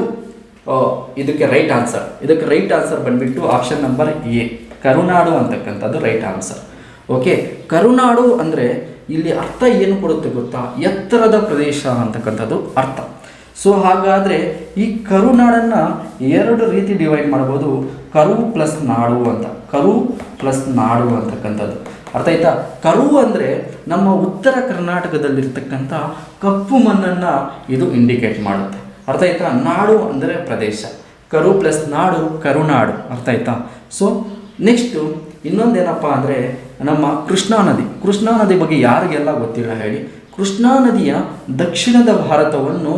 ಇದಕ್ಕೆ ರೈಟ್ ಆನ್ಸರ್ ಬಂದ್ಬಿಟ್ಟು ಆಪ್ಷನ್ ನಂಬರ್ ಎ ಕರುನಾಡು ಅಂತಕ್ಕಂಥದ್ದು ರೈಟ್ ಆನ್ಸರ್. ಓಕೆ, ಕರುನಾಡು ಅಂದರೆ ಇಲ್ಲಿ ಅರ್ಥ ಏನು ಕೊಡುತ್ತೆ ಗೊತ್ತಾ, ಎತ್ತರದ ಪ್ರದೇಶ ಅಂತಕ್ಕಂಥದ್ದು ಅರ್ಥ. ಸೊ ಹಾಗಾದರೆ ಈ ಕರುನಾಡನ್ನು ಎರಡು ರೀತಿ ಡಿವೈಡ್ ಮಾಡ್ಬೋದು, ಕರು ಪ್ಲಸ್ ನಾಡು ಅಂತ. ಕರು ಪ್ಲಸ್ ನಾಡು ಅಂತಕ್ಕಂಥದ್ದು ಅರ್ಥ ಆಯ್ತಾ. ಕರು ಅಂದರೆ ನಮ್ಮ ಉತ್ತರ ಕರ್ನಾಟಕದಲ್ಲಿರ್ತಕ್ಕಂಥ ಕಪ್ಪು ಮಣ್ಣನ್ನು ಇದು ಇಂಡಿಕೇಟ್ ಮಾಡುತ್ತೆ, ಅರ್ಥ ಆಯ್ತಾ. ನಾಡು ಅಂದರೆ ಪ್ರದೇಶ, ಕರು ಪ್ಲಸ್ ನಾಡು ಕರುನಾಡು, ಅರ್ಥ ಆಯ್ತಾ. ಸೊ ನೆಕ್ಸ್ಟು ಇನ್ನೊಂದೇನಪ್ಪ ಅಂದರೆ ನಮ್ಮ ಕೃಷ್ಣಾ ನದಿ ಬಗ್ಗೆ ಯಾರಿಗೆಲ್ಲ ಗೊತ್ತಿಲ್ಲ ಹೇಳಿ. ಕೃಷ್ಣಾ ನದಿಯ ದಕ್ಷಿಣದ ಭಾರತವನ್ನು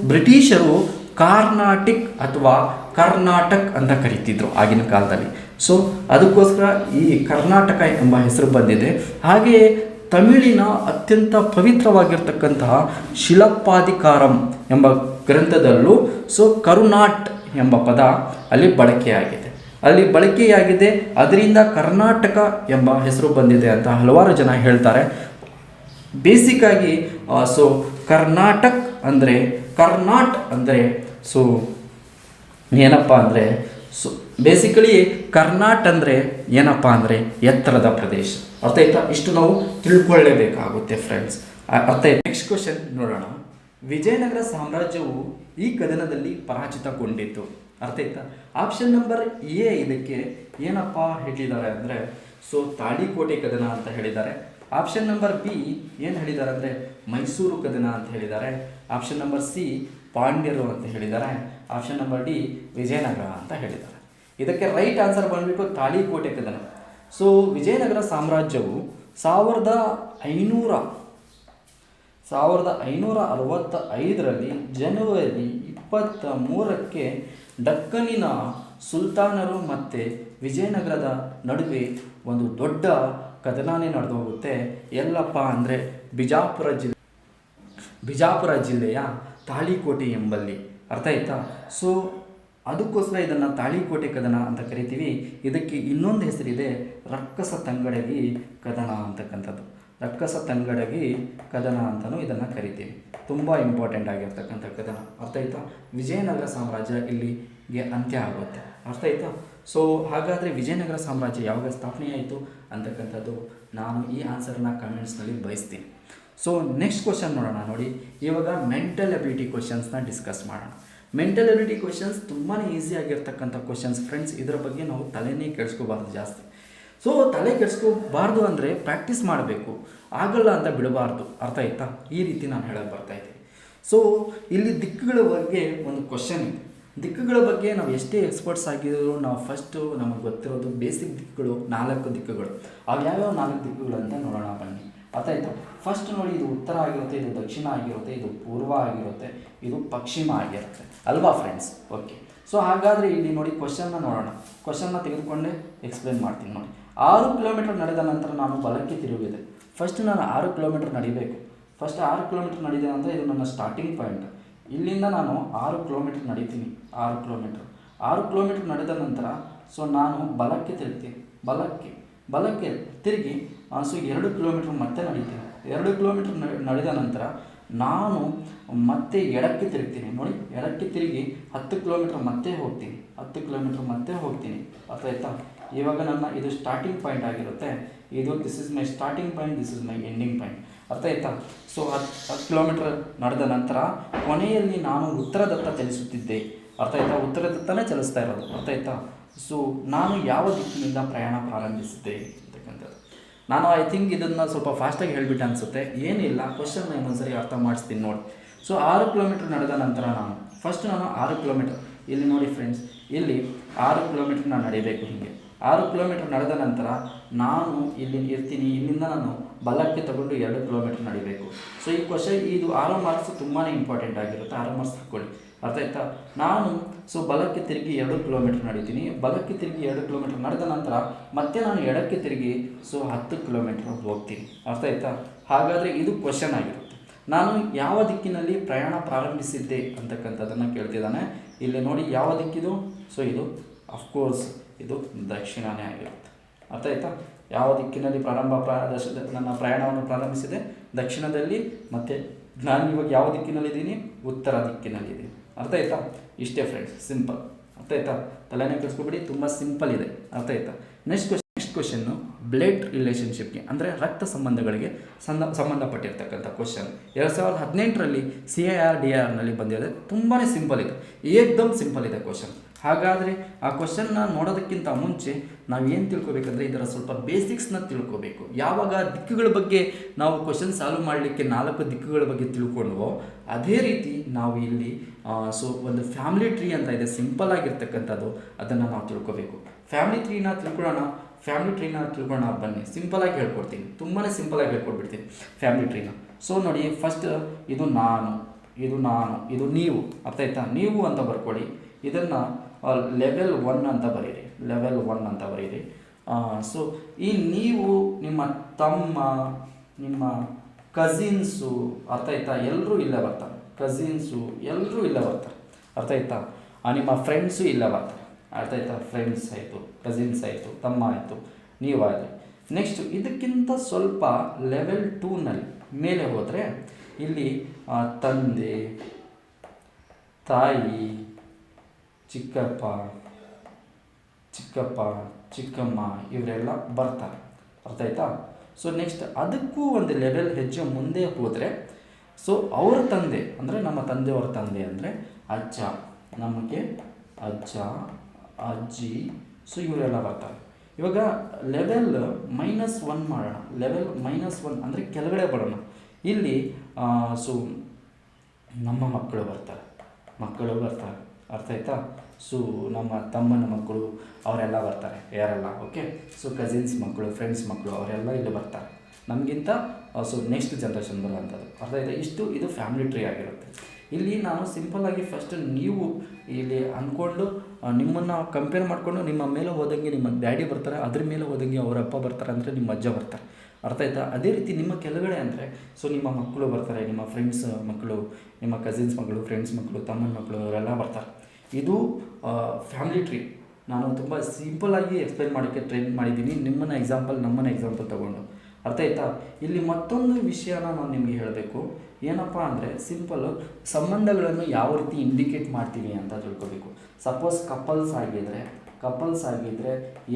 ಬ್ರಿಟಿಷರು ಕಾರ್ನಾಟಿಕ್ ಅಥವಾ ಕರ್ನಾಟಕ್ ಅಂತ ಕರೀತಿದ್ರು ಆಗಿನ ಕಾಲದಲ್ಲಿ. ಸೊ ಅದಕ್ಕೋಸ್ಕರ ಈ ಕರ್ನಾಟಕ ಎಂಬ ಹೆಸರು ಬಂದಿದೆ. ಹಾಗೆಯೇ ತಮಿಳಿನ ಅತ್ಯಂತ ಪವಿತ್ರವಾಗಿರ್ತಕ್ಕಂತಹ ಶಿಲಪ್ಪಾಧಿಕಾರಂ ಎಂಬ ಗ್ರಂಥದಲ್ಲೂ ಕರುನಾಟ್ ಎಂಬ ಪದ ಅಲ್ಲಿ ಬಳಕೆಯಾಗಿದೆ. ಅದರಿಂದ ಕರ್ನಾಟಕ ಎಂಬ ಹೆಸರು ಬಂದಿದೆ ಅಂತ ಹಲವಾರು ಜನ ಹೇಳ್ತಾರೆ. ಬೇಸಿಕ್ಕಾಗಿ ಕರ್ನಾಟಕ್ ಅಂದರೆ ಏನಪ್ಪ ಅಂದರೆ ಬೇಸಿಕಲಿ ಕರ್ನಾಟ್ ಅಂದರೆ ಏನಪ್ಪ ಅಂದರೆ ಎತ್ತರದ ಪ್ರದೇಶ, ಅರ್ಥ ಆಯ್ತಾ. ಇಷ್ಟು ನಾವು ತಿಳ್ಕೊಳ್ಳೇಬೇಕಾಗುತ್ತೆ ಫ್ರೆಂಡ್ಸ್, ಅರ್ಥ ಆಯ್ತು. ನೆಕ್ಸ್ಟ್ ಕ್ವಶನ್ ನೋಡೋಣ. ವಿಜಯನಗರ ಸಾಮ್ರಾಜ್ಯವು ಈ ಕದನದಲ್ಲಿ ಪರಾಜಿತಗೊಂಡಿತು, ಅರ್ಥ ಆಯ್ತಾ. ಆಪ್ಷನ್ ನಂಬರ್ ಎ ಇದಕ್ಕೆ ಏನಪ್ಪ ಹೇಳಿದ್ದಾರೆ ಅಂದರೆ ತಾಳಿಕೋಟೆ ಕದನ ಅಂತ ಹೇಳಿದ್ದಾರೆ. ಆಪ್ಷನ್ ನಂಬರ್ ಬಿ ಏನು ಹೇಳಿದ್ದಾರೆ ಅಂದರೆ ಮೈಸೂರು ಕದನ ಅಂತ ಹೇಳಿದ್ದಾರೆ. ಆಪ್ಷನ್ ನಂಬರ್ ಸಿ ಪಾಂಡ್ಯರು ಅಂತ ಹೇಳಿದ್ದಾರೆ. ಆಪ್ಷನ್ ನಂಬರ್ ಡಿ ವಿಜಯನಗರ ಅಂತ ಹೇಳಿದ್ದಾರೆ. ಇದಕ್ಕೆ ರೈಟ್ ಆನ್ಸರ್ ಬಂದ್ಬಿಟ್ಟು ತಾಳಿಕೋಟೆ ಕದನ. ವಿಜಯನಗರ ಸಾಮ್ರಾಜ್ಯವು 1565ರಲ್ಲಿ ಜನವರಿ 23ಕ್ಕೆ ಡಕ್ಕನಿನ ಸುಲ್ತಾನರು ಮತ್ತು ವಿಜಯನಗರದ ನಡುವೆ ಒಂದು ದೊಡ್ಡ ಕದನನೇ ನಡೆದು ಹೋಗುತ್ತೆ. ಎಲ್ಲಪ್ಪ ಅಂದರೆ ಬಿಜಾಪುರ ಜಿಲ್ಲೆಯ ತಾಳಿಕೋಟೆ ಎಂಬಲ್ಲಿ, ಅರ್ಥ ಆಯ್ತಾ. ಅದಕ್ಕೋಸ್ಕರ ಇದನ್ನು ತಾಳಿಕೋಟೆ ಕದನ ಅಂತ ಕರಿತೀವಿ. ಇದಕ್ಕೆ ಇನ್ನೊಂದು ಹೆಸರಿದೆ, ರಕ್ಕಸ ತಂಗಡಗಿ ಕದನ ಅಂತಕ್ಕಂಥದ್ದು. ರಕ್ಕಸ ತಂಗಡಗಿ ಕದನ ಅಂತಲೂ ಇದನ್ನು ಕರಿತೀವಿ. ತುಂಬ ಇಂಪಾರ್ಟೆಂಟ್ ಆಗಿರ್ತಕ್ಕಂಥ ಕದನ, ಅರ್ಥ ಆಯ್ತಾ. ವಿಜಯನಗರ ಸಾಮ್ರಾಜ್ಯ ಇಲ್ಲಿಗೆ ಅಂತ್ಯ ಆಗುತ್ತೆ, ಅರ್ಥ ಆಯ್ತಾ. ಹಾಗಾದರೆ ವಿಜಯನಗರ ಸಾಮ್ರಾಜ್ಯ ಯಾವಾಗ ಸ್ಥಾಪನೆ ಆಯಿತು ಅಂತಕ್ಕಂಥದ್ದು ನಾನು ಈ ಆನ್ಸರ್ನ ಕಮೆಂಟ್ಸ್ನಲ್ಲಿ ಬಯಸ್ತೀನಿ. ನೆಕ್ಸ್ಟ್ ಕ್ವಶನ್ ನೋಡೋಣ. ನೋಡಿ, ಇವಾಗ ಮೆಂಟಲ್ ಎಬಿಲಿಟಿ ಕ್ವಶನ್ಸ್ನ ಡಿಸ್ಕಸ್ ಮಾಡೋಣ. ಮೆಂಟಲ್ ಎಬಿಲಿಟಿ ಕ್ವಶನ್ಸ್ ತುಂಬಾ ಈಸಿ ಆಗಿರ್ತಕ್ಕಂಥ ಕ್ವಶನ್ಸ್ ಫ್ರೆಂಡ್ಸ್. ಇದರ ಬಗ್ಗೆ ನಾವು ತಲೆನೇ ಕೆಡಿಸ್ಕೋಬಾರ್ದು ಜಾಸ್ತಿ. ತಲೆ ಕೆಡಿಸ್ಕೋಬಾರ್ದು ಅಂದರೆ ಪ್ರಾಕ್ಟೀಸ್ ಮಾಡಬೇಕು, ಆಗಲ್ಲ ಅಂತ ಬಿಡಬಾರ್ದು, ಅರ್ಥ ಆಯ್ತಾ. ಈ ರೀತಿ ನಾನು ಹೇಳಕ್ಕೆ ಬರ್ತಾಯಿದ್ದೀನಿ. ಇಲ್ಲಿ ದಿಕ್ಕುಗಳ ಬಗ್ಗೆ ಒಂದು ಕ್ವಶನ್ ಇದೆ. ದಿಕ್ಕುಗಳ ಬಗ್ಗೆ ನಾವು ಎಷ್ಟೇ ಎಕ್ಸ್ಪರ್ಟ್ಸ್ ಆಗಿದ್ರು ನಾವು ಫಸ್ಟು ನಮಗೆ ಗೊತ್ತಿರೋದು ಬೇಸಿಕ್ ದಿಕ್ಕುಗಳು, 4 ದಿಕ್ಕುಗಳು. ಅವು ಯಾವ್ಯಾವ 4 ದಿಕ್ಕುಗಳು ಅಂತ ನೋಡೋಣ ಬನ್ನಿ, ಅರ್ಥ ಆಯ್ತಾ. ಫಸ್ಟ್ ನೋಡಿ, ಇದು ಉತ್ತರ ಆಗಿರುತ್ತೆ, ಇದು ದಕ್ಷಿಣ ಆಗಿರುತ್ತೆ, ಇದು ಪೂರ್ವ ಆಗಿರುತ್ತೆ, ಇದು ಪಶ್ಚಿಮ ಆಗಿರುತ್ತೆ ಅಲ್ವಾ ಫ್ರೆಂಡ್ಸ್. ಓಕೆ, ಹಾಗಾದರೆ ಇಲ್ಲಿ ನೋಡಿ ಕ್ವಶನ್ನ ನೋಡೋಣ. ಕ್ವಶನ್ನ ತೆಗೆದುಕೊಂಡೇ ಎಕ್ಸ್ಪ್ಲೇನ್ ಮಾಡ್ತೀನಿ ನೋಡಿ. 6 ಕಿಲೋಮೀಟರ್ ನಡೆದ ನಂತರ ನಾನು ಬಲಕ್ಕೆ ತಿರುಗಿದೆ. ಫಸ್ಟ್ ನಾನು 6 ಕಿಲೋಮೀಟರ್ ನಡಿಬೇಕು. ಫಸ್ಟ್ 6 ಕಿಲೋಮೀಟರ್ ನಡೆದ ನಂತರ ಇದು ನನ್ನ ಸ್ಟಾರ್ಟಿಂಗ್ ಪಾಯಿಂಟ್. ಇಲ್ಲಿಂದ ನಾನು 6 ಕಿಲೋಮೀಟರ್ ನಡೀತೀನಿ. 6 ಕಿಲೋಮೀಟರ್ ನಡೆದ ನಂತರ ನಾನು ಬಲಕ್ಕೆ ತಿರುಗ್ತೀನಿ. ಬಲಕ್ಕೆ ತಿರುಗಿ 2 ಕಿಲೋಮೀಟರ್ ಮತ್ತೆ ನಡೀತೀನಿ. 2 ಕಿಲೋಮೀಟರ್ ನಡೆದ ನಂತರ ನಾನು ಮತ್ತೆ ಎಡಕ್ಕೆ ತಿರುಗ್ತೀನಿ. ನೋಡಿ, ಎಡಕ್ಕೆ ತಿರುಗಿ 10 ಕಿಲೋಮೀಟರ್ ಮತ್ತೆ ಹೋಗ್ತೀನಿ. 10 ಕಿಲೋಮೀಟರ್ ಮತ್ತೆ ಹೋಗ್ತೀನಿ, ಅರ್ಥ ಆಯ್ತಾ. ಇವಾಗ ನನ್ನ ಇದು ಸ್ಟಾರ್ಟಿಂಗ್ ಪಾಯಿಂಟ್ ಆಗಿರುತ್ತೆ. This is my starting point, this is my ending point, ಅರ್ಥ ಆಯ್ತಾ. 10 ಕಿಲೋಮೀಟರ್ ನಡೆದ ನಂತರ ಕೊನೆಯಲ್ಲಿ ನಾನು ಉತ್ತರದತ್ತ ಚಲಿಸುತ್ತಿದ್ದೆ, ಅರ್ಥ ಆಯ್ತಾ. ಉತ್ತರದತ್ತನೇ ಚಲಿಸ್ತಾ ಇರೋದು, ಅರ್ಥ ಆಯ್ತಾ. ನಾನು ಯಾವ ದಿಕ್ಕಿನಿಂದ ಪ್ರಯಾಣ ಪ್ರಾರಂಭಿಸಿದ್ದೆ ಅಂತಕ್ಕಂಥದ್ದು ನಾನು ಐ ಥಿಂಕ್ ಇದನ್ನು ಸ್ವಲ್ಪ ಫಾಸ್ಟಾಗಿ ಹೇಳಿಬಿಟ್ಟು ಅನಿಸುತ್ತೆ. ಏನಿಲ್ಲ, ಕ್ವಶನ್ನ ಇನ್ನೊಂದ್ಸರಿ ಅರ್ಥ ಮಾಡಿಸ್ತೀನಿ ನೋಡಿ. 6 ಕಿಲೋಮೀಟರ್ ನಡೆದ ನಂತರ ನಾನು 6 ಕಿಲೋಮೀಟರ್ ಇಲ್ಲಿ ನೋಡಿ ಫ್ರೆಂಡ್ಸ್, ಇಲ್ಲಿ 6 ಕಿಲೋಮೀಟರ್ ನಾನು ನಡಿಬೇಕು. ಹೀಗೆ 6 ಕಿಲೋಮೀಟರ್ ನಡೆದ ನಂತರ ನಾನು ಇಲ್ಲಿ ಇರ್ತೀನಿ. ಇಲ್ಲಿಂದ ನಾನು ಬಲಕ್ಕೆ ತಗೊಂಡು 2 ಕಿಲೋಮೀಟರ್ ನಡಿಬೇಕು. ಈ ಕ್ವಶನ್ ಇದು 6 ಮಾರ್ಕ್ಸ್ ತುಂಬಾ ಇಂಪಾರ್ಟೆಂಟ್ ಆಗಿರುತ್ತೆ. 6 ಮಾರ್ಕ್ಸ್ ಹಾಕ್ಕೊಳ್ಳಿ, ಅರ್ಥ ಆಯ್ತಾ. ನಾನು ಬಲಕ್ಕೆ ತಿರುಗಿ 2 ಕಿಲೋಮೀಟರ್ ನಡೀತೀನಿ. ಬಲಕ್ಕೆ ತಿರುಗಿ 2 ಕಿಲೋಮೀಟರ್ ನಡೆದ ನಂತರ ಮತ್ತೆ ನಾನು ಎಡಕ್ಕೆ ತಿರುಗಿ 10 ಕಿಲೋಮೀಟರ್ ಹೋಗ್ತೀನಿ, ಅರ್ಥ ಆಯ್ತಾ. ಹಾಗಾದರೆ ಇದು ಕ್ವಶನ್ ಆಗಿರುತ್ತೆ. ನಾನು ಯಾವ ದಿಕ್ಕಿನಲ್ಲಿ ಪ್ರಯಾಣ ಪ್ರಾರಂಭಿಸಿದ್ದೆ ಅಂತಕ್ಕಂಥದ್ದನ್ನು ಕೇಳ್ತಿದ್ದಾನೆ. ಇಲ್ಲಿ ನೋಡಿ ಯಾವ ದಿಕ್ಕಿದು. ಇದು ಅಫ್ಕೋರ್ಸ್ ಇದು ದಕ್ಷಿಣನೇ ಆಗಿರುತ್ತೆ, ಅರ್ಥ ಆಯ್ತಾ. ಯಾವ ದಿಕ್ಕಿನಲ್ಲಿ ನನ್ನ ಪ್ರಯಾಣವನ್ನು ಪ್ರಾರಂಭಿಸಿದೆ? ದಕ್ಷಿಣದಲ್ಲಿ. ಮತ್ತು ನಾನು ಇವಾಗ ಯಾವ ದಿಕ್ಕಿನಲ್ಲಿದ್ದೀನಿ? ಉತ್ತರ ದಿಕ್ಕಿನಲ್ಲಿದ್ದೀನಿ. ಅರ್ಥ ಆಯ್ತಾ? ಇಷ್ಟೇ ಫ್ರೆಂಡ್ಸ್, ಸಿಂಪಲ್. ಅರ್ಥ ಆಯ್ತಾ? ತಲೆನೇ ಕೆಡಿಸ್ಕೊಬಿಡಿ, ತುಂಬ ಸಿಂಪಲ್ ಇದೆ. ಅರ್ಥ ಆಯ್ತಾ? ನೆಕ್ಸ್ಟ್ ಕ್ವಶನ್ನು ಬ್ಲಡ್ ರಿಲೇಷನ್ಶಿಪ್ಗೆ ಅಂದರೆ ರಕ್ತ ಸಂಬಂಧಗಳಿಗೆ ಸಂಬಂಧಪಟ್ಟಿರ್ತಕ್ಕಂಥ ಕ್ವಶನ್ 2018ರಲ್ಲಿ CIRDRನಲ್ಲಿ ಬಂದಿದೆ. ತುಂಬಾ ಸಿಂಪಲ್ ಇದೆ, ಏಕ್ದಮ್ ಸಿಂಪಲ್ ಇದೆ ಕ್ವಶನ್. ಹಾಗಾದರೆ ಆ ಕ್ವಶನ್ನ ನೋಡೋದಕ್ಕಿಂತ ಮುಂಚೆ ನಾವು ಏನು ತಿಳ್ಕೊಬೇಕಂದ್ರೆ ಇದರ ಸ್ವಲ್ಪ ಬೇಸಿಕ್ಸ್ನ ತಿಳ್ಕೊಬೇಕು. ಯಾವಾಗ ದಿಕ್ಕುಗಳ ಬಗ್ಗೆ ನಾವು ಕ್ವಶನ್ ಸಾಲ್ವ್ ಮಾಡಲಿಕ್ಕೆ 4 ದಿಕ್ಕುಗಳ ಬಗ್ಗೆ ತಿಳ್ಕೊಂಡ್ವೋ ಅದೇ ರೀತಿ ನಾವು ಇಲ್ಲಿ ಒಂದು ಫ್ಯಾಮಿಲಿ ಟ್ರೀ ಅಂತ ಇದೆ, ಸಿಂಪಲ್ ಆಗಿರ್ತಕ್ಕಂಥದ್ದು, ಅದನ್ನು ನಾವು ತಿಳ್ಕೊಬೇಕು. ಫ್ಯಾಮಿಲಿ ಟ್ರೀನ ತಿಳ್ಕೊಳ್ಳೋಣ ಬನ್ನಿ. ಸಿಂಪಲಾಗಿ ಹೇಳ್ಕೊಡ್ತೀನಿ, ತುಂಬಾ ಸಿಂಪಲಾಗಿ ಹೇಳ್ಕೊಟ್ಬಿಡ್ತೀನಿ ಫ್ಯಾಮಿಲಿ ಟ್ರೀನ. ಸೊ ನೋಡಿ, ಫಸ್ಟ್ ಇದು ನಾನು, ಇದು ನೀವು. ಅರ್ಥ ಆಯ್ತಾ? ನೀವು ಅಂತ ಬರ್ಕೊಳ್ಳಿ. ಇದನ್ನು ಲೆವೆಲ್ 1 ಅಂತ ಬರೀರಿ. ಸೊ ಈ ನೀವು ನಿಮ್ಮ ತಮ್ಮ, ನಿಮ್ಮ ಕಸಿನ್ಸು, ಅರ್ಥ ಆಯ್ತಾ, ಎಲ್ಲರೂ ಇಲ್ಲೇ ಬರ್ತಾರೆ. ಕಸಿನ್ಸು ಎಲ್ಲರೂ ಇಲ್ಲೇ ಬರ್ತಾರೆ. ಅರ್ಥ ಆಯ್ತಾ? ನಿಮ್ಮ ಫ್ರೆಂಡ್ಸು ಇಲ್ಲೇ ಬರ್ತಾರೆ. ಅರ್ಥ ಆಯ್ತಾ? ಫ್ರೆಂಡ್ಸ್ ಆಯಿತು, ಕಸಿನ್ಸ್ ಆಯಿತು, ತಮ್ಮ ಆಯಿತು, ನೀವಾದರೆ. ನೆಕ್ಸ್ಟ್ ಇದಕ್ಕಿಂತ ಸ್ವಲ್ಪ ಲೆವೆಲ್ 2ನಲ್ಲಿ ಮೇಲೆ ಹೋದರೆ ಇಲ್ಲಿ ತಂದೆ, ತಾಯಿ, ಚಿಕ್ಕಪ್ಪ, ಚಿಕ್ಕಮ್ಮ ಇವರೆಲ್ಲ ಬರ್ತಾರೆ. ಅರ್ಥ ಆಯ್ತಾ? ಸೊ ನೆಕ್ಸ್ಟ್ ಅದಕ್ಕೂ ಒಂದು ಲೆವೆಲ್ ಹೆಜ್ಜೆ ಮುಂದೆ ಹೋದರೆ ಅವ್ರ ತಂದೆ ಅಂದರೆ ನಮ್ಮ ತಂದೆಯವರ ತಂದೆ ಅಂದರೆ ಅಜ್ಜ, ನಮಗೆ ಅಜ್ಜ, ಅಜ್ಜಿ, ಇವರೆಲ್ಲ ಬರ್ತಾರೆ. ಇವಾಗ ಲೆವೆಲ್ -1 ಮಾಡೋಣ. ಲೆವೆಲ್ -1 ಅಂದರೆ ಕೆಳಗಡೆ ಬರೋಣ. ಇಲ್ಲಿ ನಮ್ಮ ಮಕ್ಕಳು ಬರ್ತಾರೆ. ಅರ್ಥ ಆಯ್ತಾ? ನಮ್ಮ ತಮ್ಮನ ಮಕ್ಕಳು ಅವರೆಲ್ಲ ಬರ್ತಾರೆ. ಯಾರೆಲ್ಲ? ಓಕೆ. ಕಸಿನ್ಸ್ ಮಕ್ಕಳು, ಫ್ರೆಂಡ್ಸ್ ಮಕ್ಕಳು ಅವರೆಲ್ಲ ಇಲ್ಲಿ ಬರ್ತಾರೆ. ನಮಗಿಂತ ನೆಕ್ಸ್ಟ್ ಜನ್ರೇಷನ್ ಬರುವಂಥದ್ದು. ಅರ್ಥ ಆಯ್ತಾ? ಇದು ಫ್ಯಾಮಿಲಿ ಟ್ರೀ ಆಗಿರುತ್ತೆ. ಇಲ್ಲಿ ನಾನು ಸಿಂಪಲ್ಲಾಗಿ ಫಸ್ಟ್ ನೀವು ಇಲ್ಲಿ ಅಂದ್ಕೊಂಡು ನಿಮ್ಮನ್ನು ಕಂಪೇರ್ ಮಾಡಿಕೊಂಡು ನಿಮ್ಮ ಮೇಲೆ ಹೋದಂಗೆ ನಿಮ್ಮ ಡ್ಯಾಡಿ ಬರ್ತಾರೆ, ಅದ್ರ ಮೇಲೆ ಹೋದಂಗೆ ಅವರ ಅಪ್ಪ ಬರ್ತಾರೆ, ಅಂದರೆ ನಿಮ್ಮ ಅಜ್ಜ ಬರ್ತಾರೆ. ಅರ್ಥ ಆಯ್ತಾ? ಅದೇ ರೀತಿ ನಿಮ್ಮ ಕೆಳಗಡೆ ಅಂದರೆ ನಿಮ್ಮ ಮಕ್ಕಳು ಬರ್ತಾರೆ, ನಿಮ್ಮ ಫ್ರೆಂಡ್ಸ್ ಮಕ್ಕಳು, ನಿಮ್ಮ ಕಸಿನ್ಸ್ ಮಕ್ಕಳು, ಫ್ರೆಂಡ್ಸ್ ಮಕ್ಕಳು, ತಮ್ಮನ ಮಕ್ಕಳು ಅವರೆಲ್ಲ ಬರ್ತಾರೆ. ಇದು ಫ್ಯಾಮಿಲಿ ಟ್ರೀ. ನಾನು ತುಂಬ ಸಿಂಪಲ್ಲಾಗಿ ಎಕ್ಸ್ಪ್ಲೈನ್ ಮಾಡೋಕ್ಕೆ ಟ್ರೈ ಮಾಡಿದ್ದೀನಿ, ನಮ್ಮನ್ನ ಎಕ್ಸಾಂಪಲ್ ತೊಗೊಂಡು. ಅರ್ಥ ಆಯ್ತಾ? ಇಲ್ಲಿ ಮತ್ತೊಂದು ವಿಷಯನ ನಾನು ನಿಮಗೆ ಹೇಳಬೇಕು. ಏನಪ್ಪ ಅಂದರೆ ಸಿಂಪಲ್ಲು ಸಂಬಂಧಗಳನ್ನು ಯಾವ ರೀತಿ ಇಂಡಿಕೇಟ್ ಮಾಡ್ತೀವಿ ಅಂತ ತಿಳ್ಕೊಬೇಕು. ಸಪೋಸ್ ಕಪಲ್ಸ್ ಆಗಿದ್ದರೆ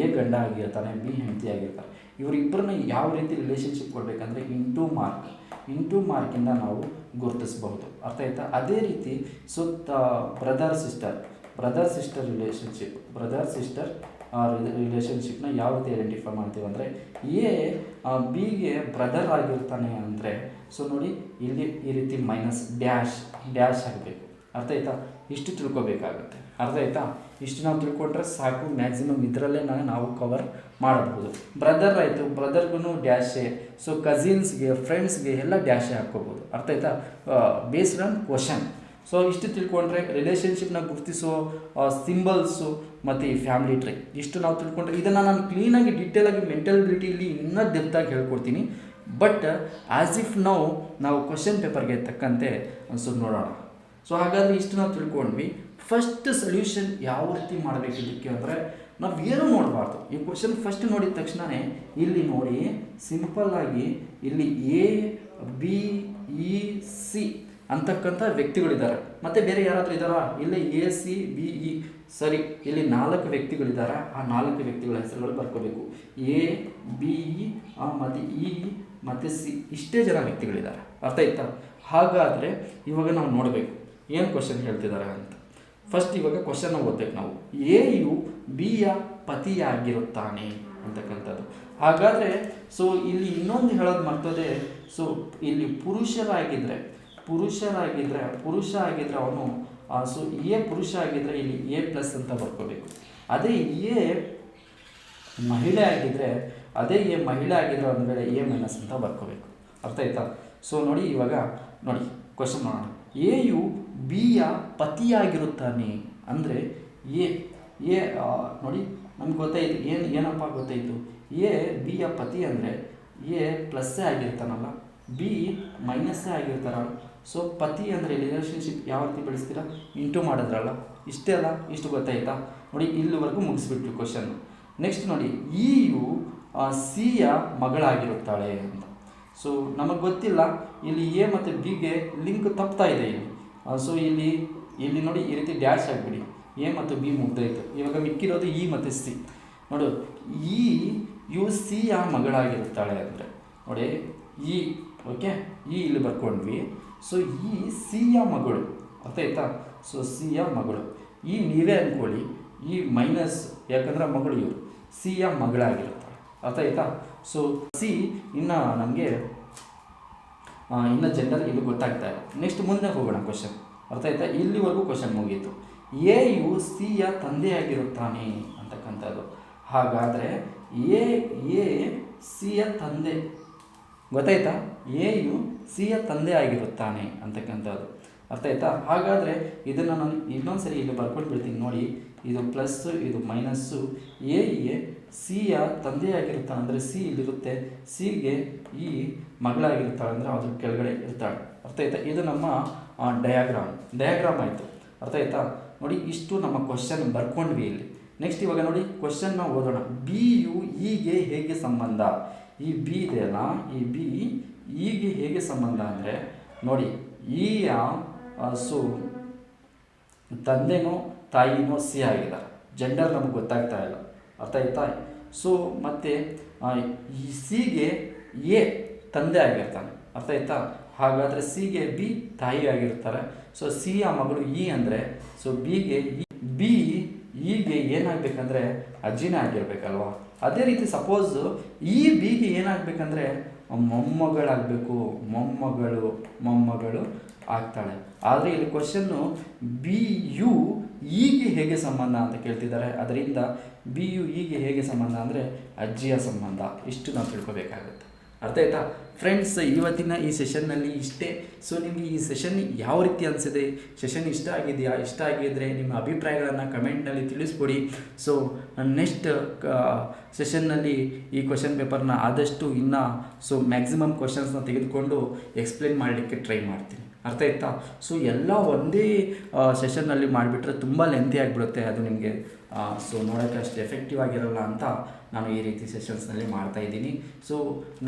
ಎ ಗಂಡ ಆಗಿರ್ತಾನೆ, ಬಿ ಹೆಂಡತಿ ಆಗಿರ್ತಾರೆ. ಇವರಿಬ್ಬರನ್ನ ಯಾವ ರೀತಿ ರಿಲೇಷನ್ಶಿಪ್ ಕೊಡಬೇಕಂದ್ರೆ ಇಂಟು ಮಾರ್ಕಿಂದ ನಾವು ಗುರುತಿಸಬಹುದು. ಅರ್ಥ ಆಯ್ತಾ? ಅದೇ ರೀತಿ ಬ್ರದರ್ ಸಿಸ್ಟರ್ ರಿಲೇಷನ್ಶಿಪ್ನ ಯಾವ ರೀತಿ ಐಡೆಂಟಿಫೈ ಮಾಡ್ತೀವಿ ಅಂದರೆ ಎ ಬಿಗೆ ಬ್ರದರ್ ಆಗಿರ್ತಾನೆ ಅಂದರೆ ನೋಡಿ ಇಲ್ಲಿ ಈ ರೀತಿ ಮೈನಸ್ ಡ್ಯಾಶ್ ಆಗಬೇಕು. ಅರ್ಥ ಆಯ್ತಾ? ಇಷ್ಟು ತಿಳ್ಕೊಬೇಕಾಗುತ್ತೆ. ಅರ್ಥ ಆಯ್ತಾ? ಇಷ್ಟು ನಾವು ತಿಳ್ಕೊಂಡ್ರೆ ಸಾಕು. ಮ್ಯಾಕ್ಸಿಮಮ್ ಇದರಲ್ಲೇ ನಾವು ಕವರ್ ಮಾಡಬಹುದು. ಬ್ರದರ್ ಆಯಿತು, ಬ್ರದರ್ಗೂ ಡ್ಯಾಶೇ. ಕಸಿನ್ಸ್ಗೆ, ಫ್ರೆಂಡ್ಸ್ಗೆ ಎಲ್ಲ ಡ್ಯಾಶೇ ಹಾಕ್ಕೋಬೋದು. ಅರ್ಥ ಆಯ್ತಾ? Based on question. ಇಷ್ಟು ತಿಳ್ಕೊಂಡ್ರೆ ರಿಲೇಷನ್ಶಿಪ್ನ ಗುರುತಿಸೋ ಸಿಂಬಲ್ಸು ಮತ್ತು ಈ ಫ್ಯಾಮಿಲಿ ಟ್ರೀ ಇಷ್ಟು ನಾವು ತಿಳ್ಕೊಂಡ್ರೆ, ಇದನ್ನು ನಾನು ಕ್ಲೀನಾಗಿ ಡೀಟೇಲಾಗಿ ಮೆಂಟಲ್ ಎಬಿಲಿಟಿಯಲ್ಲಿ ಇನ್ನೂ ಡೆಪ್ತಾಗಿ ಹೇಳ್ಕೊಡ್ತೀನಿ. ಬಟ್ ಆ್ಯಸ್ ಇಫ್ ನಾವು ಕ್ವಶನ್ ಪೇಪರ್ಗೆ ತಕ್ಕಂತೆ ನೋಡೋಣ. ಹಾಗಾದರೆ ಇಷ್ಟು ನಾವು ತಿಳ್ಕೊಂಡ್ವಿ. ಫಸ್ಟ್ ಸೊಲ್ಯೂಷನ್ ಯಾವ ರೀತಿ ಮಾಡಬೇಕು ಇದಕ್ಕೆ ಅಂದರೆ ನಾವು ಏನೂ ನೋಡಬಾರ್ದು. ಈ ಕ್ವಶನ್ ಫಸ್ಟ್ ನೋಡಿದ ತಕ್ಷಣವೇ ಇಲ್ಲಿ ನೋಡಿ ಸಿಂಪಲ್ಲಾಗಿ ಇಲ್ಲಿ ABEC ಅಂತಕ್ಕಂಥ ವ್ಯಕ್ತಿಗಳಿದ್ದಾರೆ. ಮತ್ತು ಬೇರೆ ಯಾರಾದರೂ ಇದ್ದಾರಾ? ಇಲ್ಲಿ ACBE ಸರಿ, ಇಲ್ಲಿ 4 ವ್ಯಕ್ತಿಗಳಿದ್ದಾರೆ. ಆ 4 ವ್ಯಕ್ತಿಗಳ ಹೆಸರುಗಳು ಬರ್ಕೋಬೇಕು. ABE ಮತ್ತು EE ಮತ್ತು C, ಇಷ್ಟೇ ಜನ ವ್ಯಕ್ತಿಗಳಿದ್ದಾರೆ. ಅರ್ಥ ಆಯ್ತಾ? ಹಾಗಾದರೆ ಇವಾಗ ನಾವು ನೋಡಬೇಕು ಏನು ಕ್ವಶನ್ ಹೇಳ್ತಿದ್ದಾರೆ ಅಂತ. ಫಸ್ಟ್ ಇವಾಗ ಕ್ವಶನ್ನ ಓದಬೇಕು ನಾವು. ಎಯು ಬಿಯ ಪತಿಯಾಗಿರುತ್ತಾನೆ ಅಂತಕ್ಕಂಥದ್ದು. ಹಾಗಾದರೆ ಇಲ್ಲಿ ಇನ್ನೊಂದು ಹೇಳೋದು ಮರ್ತದೆ. ಇಲ್ಲಿ ಪುರುಷ ಆಗಿದ್ದರೆ ಅವನು ಎ ಪುರುಷ ಆಗಿದ್ದರೆ ಇಲ್ಲಿ A+ ಅಂತ ಬರ್ಕೋಬೇಕು. ಅದೇ ಎ ಮಹಿಳೆ ಆಗಿದ್ದರೆ ಒಂದು ವೇಳೆ A- ಅಂತ ಬರ್ಕೋಬೇಕು. ಅರ್ಥ ಆಯ್ತಾ? ನೋಡಿ ಇವಾಗ ನೋಡಿ ಕ್ವಶನ್ ಮಾಡೋಣ. ಎಯು ಬಿಯ ಪತಿಯಾಗಿರುತ್ತಾನೆ ಅಂದರೆ ಎ ನೋಡಿ ನಮ್ಗೆ ಗೊತ್ತಾಯಿತು ಏನಪ್ಪ ಗೊತ್ತಾಯಿತು. ಎ ಬಿಯ ಪತಿ ಅಂದರೆ A+ ಆಗಿರ್ತಾನಲ್ಲ, B- ಆಗಿರ್ತಾರಲ್ಲ. ಪತಿ ಅಂದರೆ ರಿಲೇಷನ್ಶಿಪ್ ಯಾವ ರೀತಿ ಬೆಳೆಸ್ತೀರಾ? ಇಂಟು ಮಾಡಿದ್ರಲ್ಲ, ಇಷ್ಟೇ ಅಲ್ಲ, ಇಷ್ಟು ಗೊತ್ತಾಯ್ತಾ? ನೋಡಿ ಇಲ್ಲಿವರೆಗೂ ಮುಗಿಸ್ಬಿಟ್ವಿ ಕ್ವಶನ್. ನೆಕ್ಸ್ಟ್ ನೋಡಿ, ಇಯು ಸಿಯ ಮಗಳಾಗಿರುತ್ತಾಳೆ ಅಂತ. ಸೊ ನಮಗೆ ಗೊತ್ತಿಲ್ಲ, ಇಲ್ಲಿ ಎ ಮತ್ತು ಬಿಗೆ ಲಿಂಕ್ ತಪ್ತಾ ಇದೆ ಇಲ್ಲಿ. ಸೊ ಇಲ್ಲಿ ನೋಡಿ ಈ ರೀತಿ ಡ್ಯಾಶ್ ಆಗಿಬಿಡಿ, ಎ ಮತ್ತು ಬಿ ಮುಗ್ದೋಯ್ತು. ಇವಾಗ ಮಿಕ್ಕಿರೋದು ಇ ಮತ್ತು ಸಿ. ನೋಡು, ಯು ಸಿಯ ಮಗಳಾಗಿರುತ್ತಾಳೆ ಅಂದರೆ ನೋಡಿ ಇ, ಓಕೆ, ಇಲ್ಲಿ ಬರ್ಕೊಂಡ್ವಿ. ಸೊ ಈ ಸಿಯ ಮಗಳು, ಅರ್ಥ ಆಯ್ತಾ? ಸೊ ಸಿಯ ಮಗಳು, ಈ ನೀವೇ ಅಂದ್ಕೊಳ್ಳಿ, ಈ ಮೈನಸ್, ಯಾಕಂದ್ರೆ ಮಗಳು ಇವರು ಸಿಯ ಮಗಳಾಗಿರುತ್ತಾಳೆ, ಅರ್ಥ ಆಯ್ತಾ? ಸೊ ಸಿ ಇನ್ನು ನಮಗೆ ಇನ್ನು ಜೆಂಡರ್ ಇದು ಗೊತ್ತಾಗ್ತಾ ಇದೆ. ನೆಕ್ಸ್ಟ್ ಮುಂದೆ ಹೋಗೋಣ ಕ್ವಶನ್, ಅರ್ಥ ಆಯ್ತಾ? ಇಲ್ಲಿವರೆಗೂ ಕ್ವಶನ್ ಮುಗೀತು. ಎ ಯು ಸಿಯ ತಂದೆಯಾಗಿರುತ್ತಾನೆ ಅಂತಕ್ಕಂಥದ್ದು. ಹಾಗಾದರೆ ಎ ಸಿಯ ತಂದೆ, ಗೊತ್ತಾಯ್ತಾ? ಎ ಯು ಸಿಯ ತಂದೆ ಆಗಿರುತ್ತಾನೆ ಅಂತಕ್ಕಂಥದ್ದು, ಅರ್ಥ ಆಯ್ತಾ? ಹಾಗಾದರೆ ಇದನ್ನು ನಾನು ಇನ್ನೊಂದು ಸರಿ ಇಲ್ಲಿ ಬರ್ಕೊಂಡು ಬಿಡ್ತೀನಿ ನೋಡಿ. ಇದು ಪ್ಲಸ್ಸು, ಇದು ಮೈನಸ್ಸು. ಎ ಸಿಯ ತಂದೆಯಾಗಿರ್ತಾಳೆ ಅಂದರೆ ಸಿ ಇಲ್ಲಿರುತ್ತೆ, ಸಿಗೆ ಈ ಮಗಳಾಗಿರ್ತಾಳೆ ಅಂದರೆ ಅದ್ರ ಕೆಳಗಡೆ ಇರ್ತಾಳೆ, ಅರ್ಥ ಆಯ್ತಾ? ಇದು ನಮ್ಮ ಡಯಾಗ್ರಾಮ್ ಆಯಿತು, ಅರ್ಥ ಆಯ್ತಾ? ನೋಡಿ, ಇಷ್ಟು ನಮ್ಮ ಕ್ವಶನ್ ಬರ್ಕೊಂಡ್ವಿ ಇಲ್ಲಿ. ನೆಕ್ಸ್ಟ್ ಇವಾಗ ನೋಡಿ ಕ್ವಶನ್ನ ಓದೋಣ. ಬಿ ಯು ಇಗೆ ಹೇಗೆ ಸಂಬಂಧ? ಈ ಬಿ ಇದೆಯಲ್ಲ, ಈ ಬಿ ಇಗೆ ಹೇಗೆ ಸಂಬಂಧ ಅಂದರೆ ನೋಡಿ, ಈಯ ಸೊ ತಂದೆನೋ ತಾಯಿನೋ ಸಿ ಆಗಿದ್ದಾರೆ, ಜೆಂಡರ್ ನಮಗೆ ಗೊತ್ತಾಗ್ತಾ ಇಲ್ಲ, ಅರ್ಥ ಆಯ್ತಾ? ಸೊ ಮತ್ತು ಈ ಸಿಗೆ ಎ ತಂದೆ ಆಗಿರ್ತಾನೆ, ಅರ್ಥ ಆಯ್ತಾ? ಹಾಗಾದರೆ ಸಿಗೆ ಬಿ ತಾಯಿ ಆಗಿರ್ತಾರೆ. ಸೊ ಸಿಯ ಮಗಳು ಇ ಅಂದರೆ, ಸೊ ಬಿ ಈಗೆ ಏನಾಗಬೇಕಂದ್ರೆ ಅಜ್ಜಿನೇ ಆಗಿರ್ಬೇಕಲ್ವಾ? ಅದೇ ರೀತಿ ಸಪೋಸ್ ಈ ಬಿಗೆ ಏನಾಗಬೇಕಂದ್ರೆ ಮೊಮ್ಮಗಳಾಗಬೇಕು, ಮೊಮ್ಮಗಳು ಆಗ್ತಾಳೆ. ಆದರೆ ಇಲ್ಲಿ ಕ್ವಶನ್ನು ಬಿ ಯು ಇಗೆ ಹೇಗೆ ಸಂಬಂಧ ಅಂತ ಕೇಳ್ತಿದ್ದಾರೆ. ಅದರಿಂದ ಬಿ ಯು ಇಗೆ ಹೇಗೆ ಸಂಬಂಧ ಅಂದರೆ ಅಜ್ಜಿಯ ಸಂಬಂಧ. ಇಷ್ಟು ನಾವು ತಿಳ್ಕೊಬೇಕಾಗುತ್ತೆ, ಅರ್ಥ ಆಯ್ತಾ ಫ್ರೆಂಡ್ಸ್? ಇವತ್ತಿನ ಈ ಸೆಷನ್ನಲ್ಲಿ ಇಷ್ಟೇ. ಸೊ ನಿಮಗೆ ಈ ಸೆಷನ್ ಯಾವ ರೀತಿ ಅನಿಸಿದೆ? ಸೆಷನ್ ಇಷ್ಟ ಆಗಿದೆಯಾ? ಇಷ್ಟ ಆಗಿದ್ದರೆ ನಿಮ್ಮ ಅಭಿಪ್ರಾಯಗಳನ್ನು ಕಮೆಂಟ್ನಲ್ಲಿ ತಿಳಿಸ್ಕೊಡಿ. ಸೊ ನೆಕ್ಸ್ಟ್ ಸೆಷನ್ನಲ್ಲಿ ಈ ಕ್ವಶನ್ ಪೇಪರ್ನ ಆದಷ್ಟು ಇನ್ನೂ ಮ್ಯಾಕ್ಸಿಮಮ್ ಕ್ವಶನ್ಸ್ನ ತೆಗೆದುಕೊಂಡು ಎಕ್ಸ್ಪ್ಲೇನ್ ಮಾಡಲಿಕ್ಕೆ ಟ್ರೈ ಮಾಡ್ತೀನಿ, ಅರ್ಥ ಆಯ್ತಾ? ಸೊ ಎಲ್ಲ ಒಂದೇ ಸೆಷನ್ನಲ್ಲಿ ಮಾಡಿಬಿಟ್ರೆ ತುಂಬ ಲೆಂತಿ ಆಗಿಬಿಡುತ್ತೆ, ಅದು ನಿಮಗೆ ನೋಡೋಕ್ಕೆ ಅಷ್ಟು ಎಫೆಕ್ಟಿವ್ ಆಗಿರಲ್ಲ ಅಂತ ನಾನು ಈ ರೀತಿ ಸೆಷನ್ಸ್ನಲ್ಲಿ ಮಾಡ್ತಾಯಿದ್ದೀನಿ. ಸೊ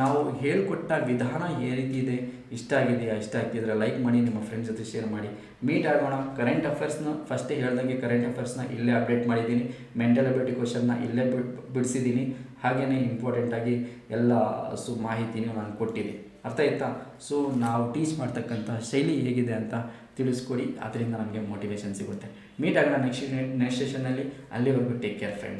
ನಾವು ಹೇಳಿಕೊಟ್ಟ ವಿಧಾನ ಯಾವ ರೀತಿ ಇದೆ, ಇಷ್ಟ ಆಗಿದೆಯಾ? ಇಷ್ಟ ಆಗಿದ್ದರೆ ಲೈಕ್ ಮಾಡಿ, ನಿಮ್ಮ ಫ್ರೆಂಡ್ಸ್ ಜೊತೆ ಶೇರ್ ಮಾಡಿ. ಮೀಟ್ ಆಗೋಣ. ಕರೆಂಟ್ ಅಫೇರ್ಸ್ನ ಫಸ್ಟೇ ಹೇಳ್ದಂಗೆ ಕರೆಂಟ್ ಅಫೇರ್ಸ್ನ ಇಲ್ಲೇ ಅಪ್ಡೇಟ್ ಮಾಡಿದ್ದೀನಿ, ಮೆಂಟಲ್ ಅಬಿಲಿಟಿ ಕ್ವಶನ್ನ ಇಲ್ಲೇ ಬಿಡಿಸಿದ್ದೀನಿ. ಹಾಗೆಯೇ ಇಂಪಾರ್ಟೆಂಟಾಗಿ ಎಲ್ಲ ಮಾಹಿತಿನೂ ನಾನು ಕೊಟ್ಟಿದ್ದೀನಿ, ಅರ್ಥ ಆಯ್ತಾ? ಸೊ ನಾವು ಟೀಚ್ ಮಾಡ್ತಕ್ಕಂಥ ಶೈಲಿ ಹೇಗಿದೆ ಅಂತ ತಿಳಿಸ್ಕೊಡಿ, ಅದರಿಂದ ನಮಗೆ ಮೋಟಿವೇಶನ್ ಸಿಗುತ್ತೆ. ಮೀಟ್ ಆಗೋಣ ನೆಕ್ಸ್ಟ್ ಸೆಷನ್ನಲ್ಲಿ. ಅಲ್ಲಿವರೆಗೂ ಟೇಕ್ ಕೇರ್ ಫ್ರೆಂಡ್ಸ್.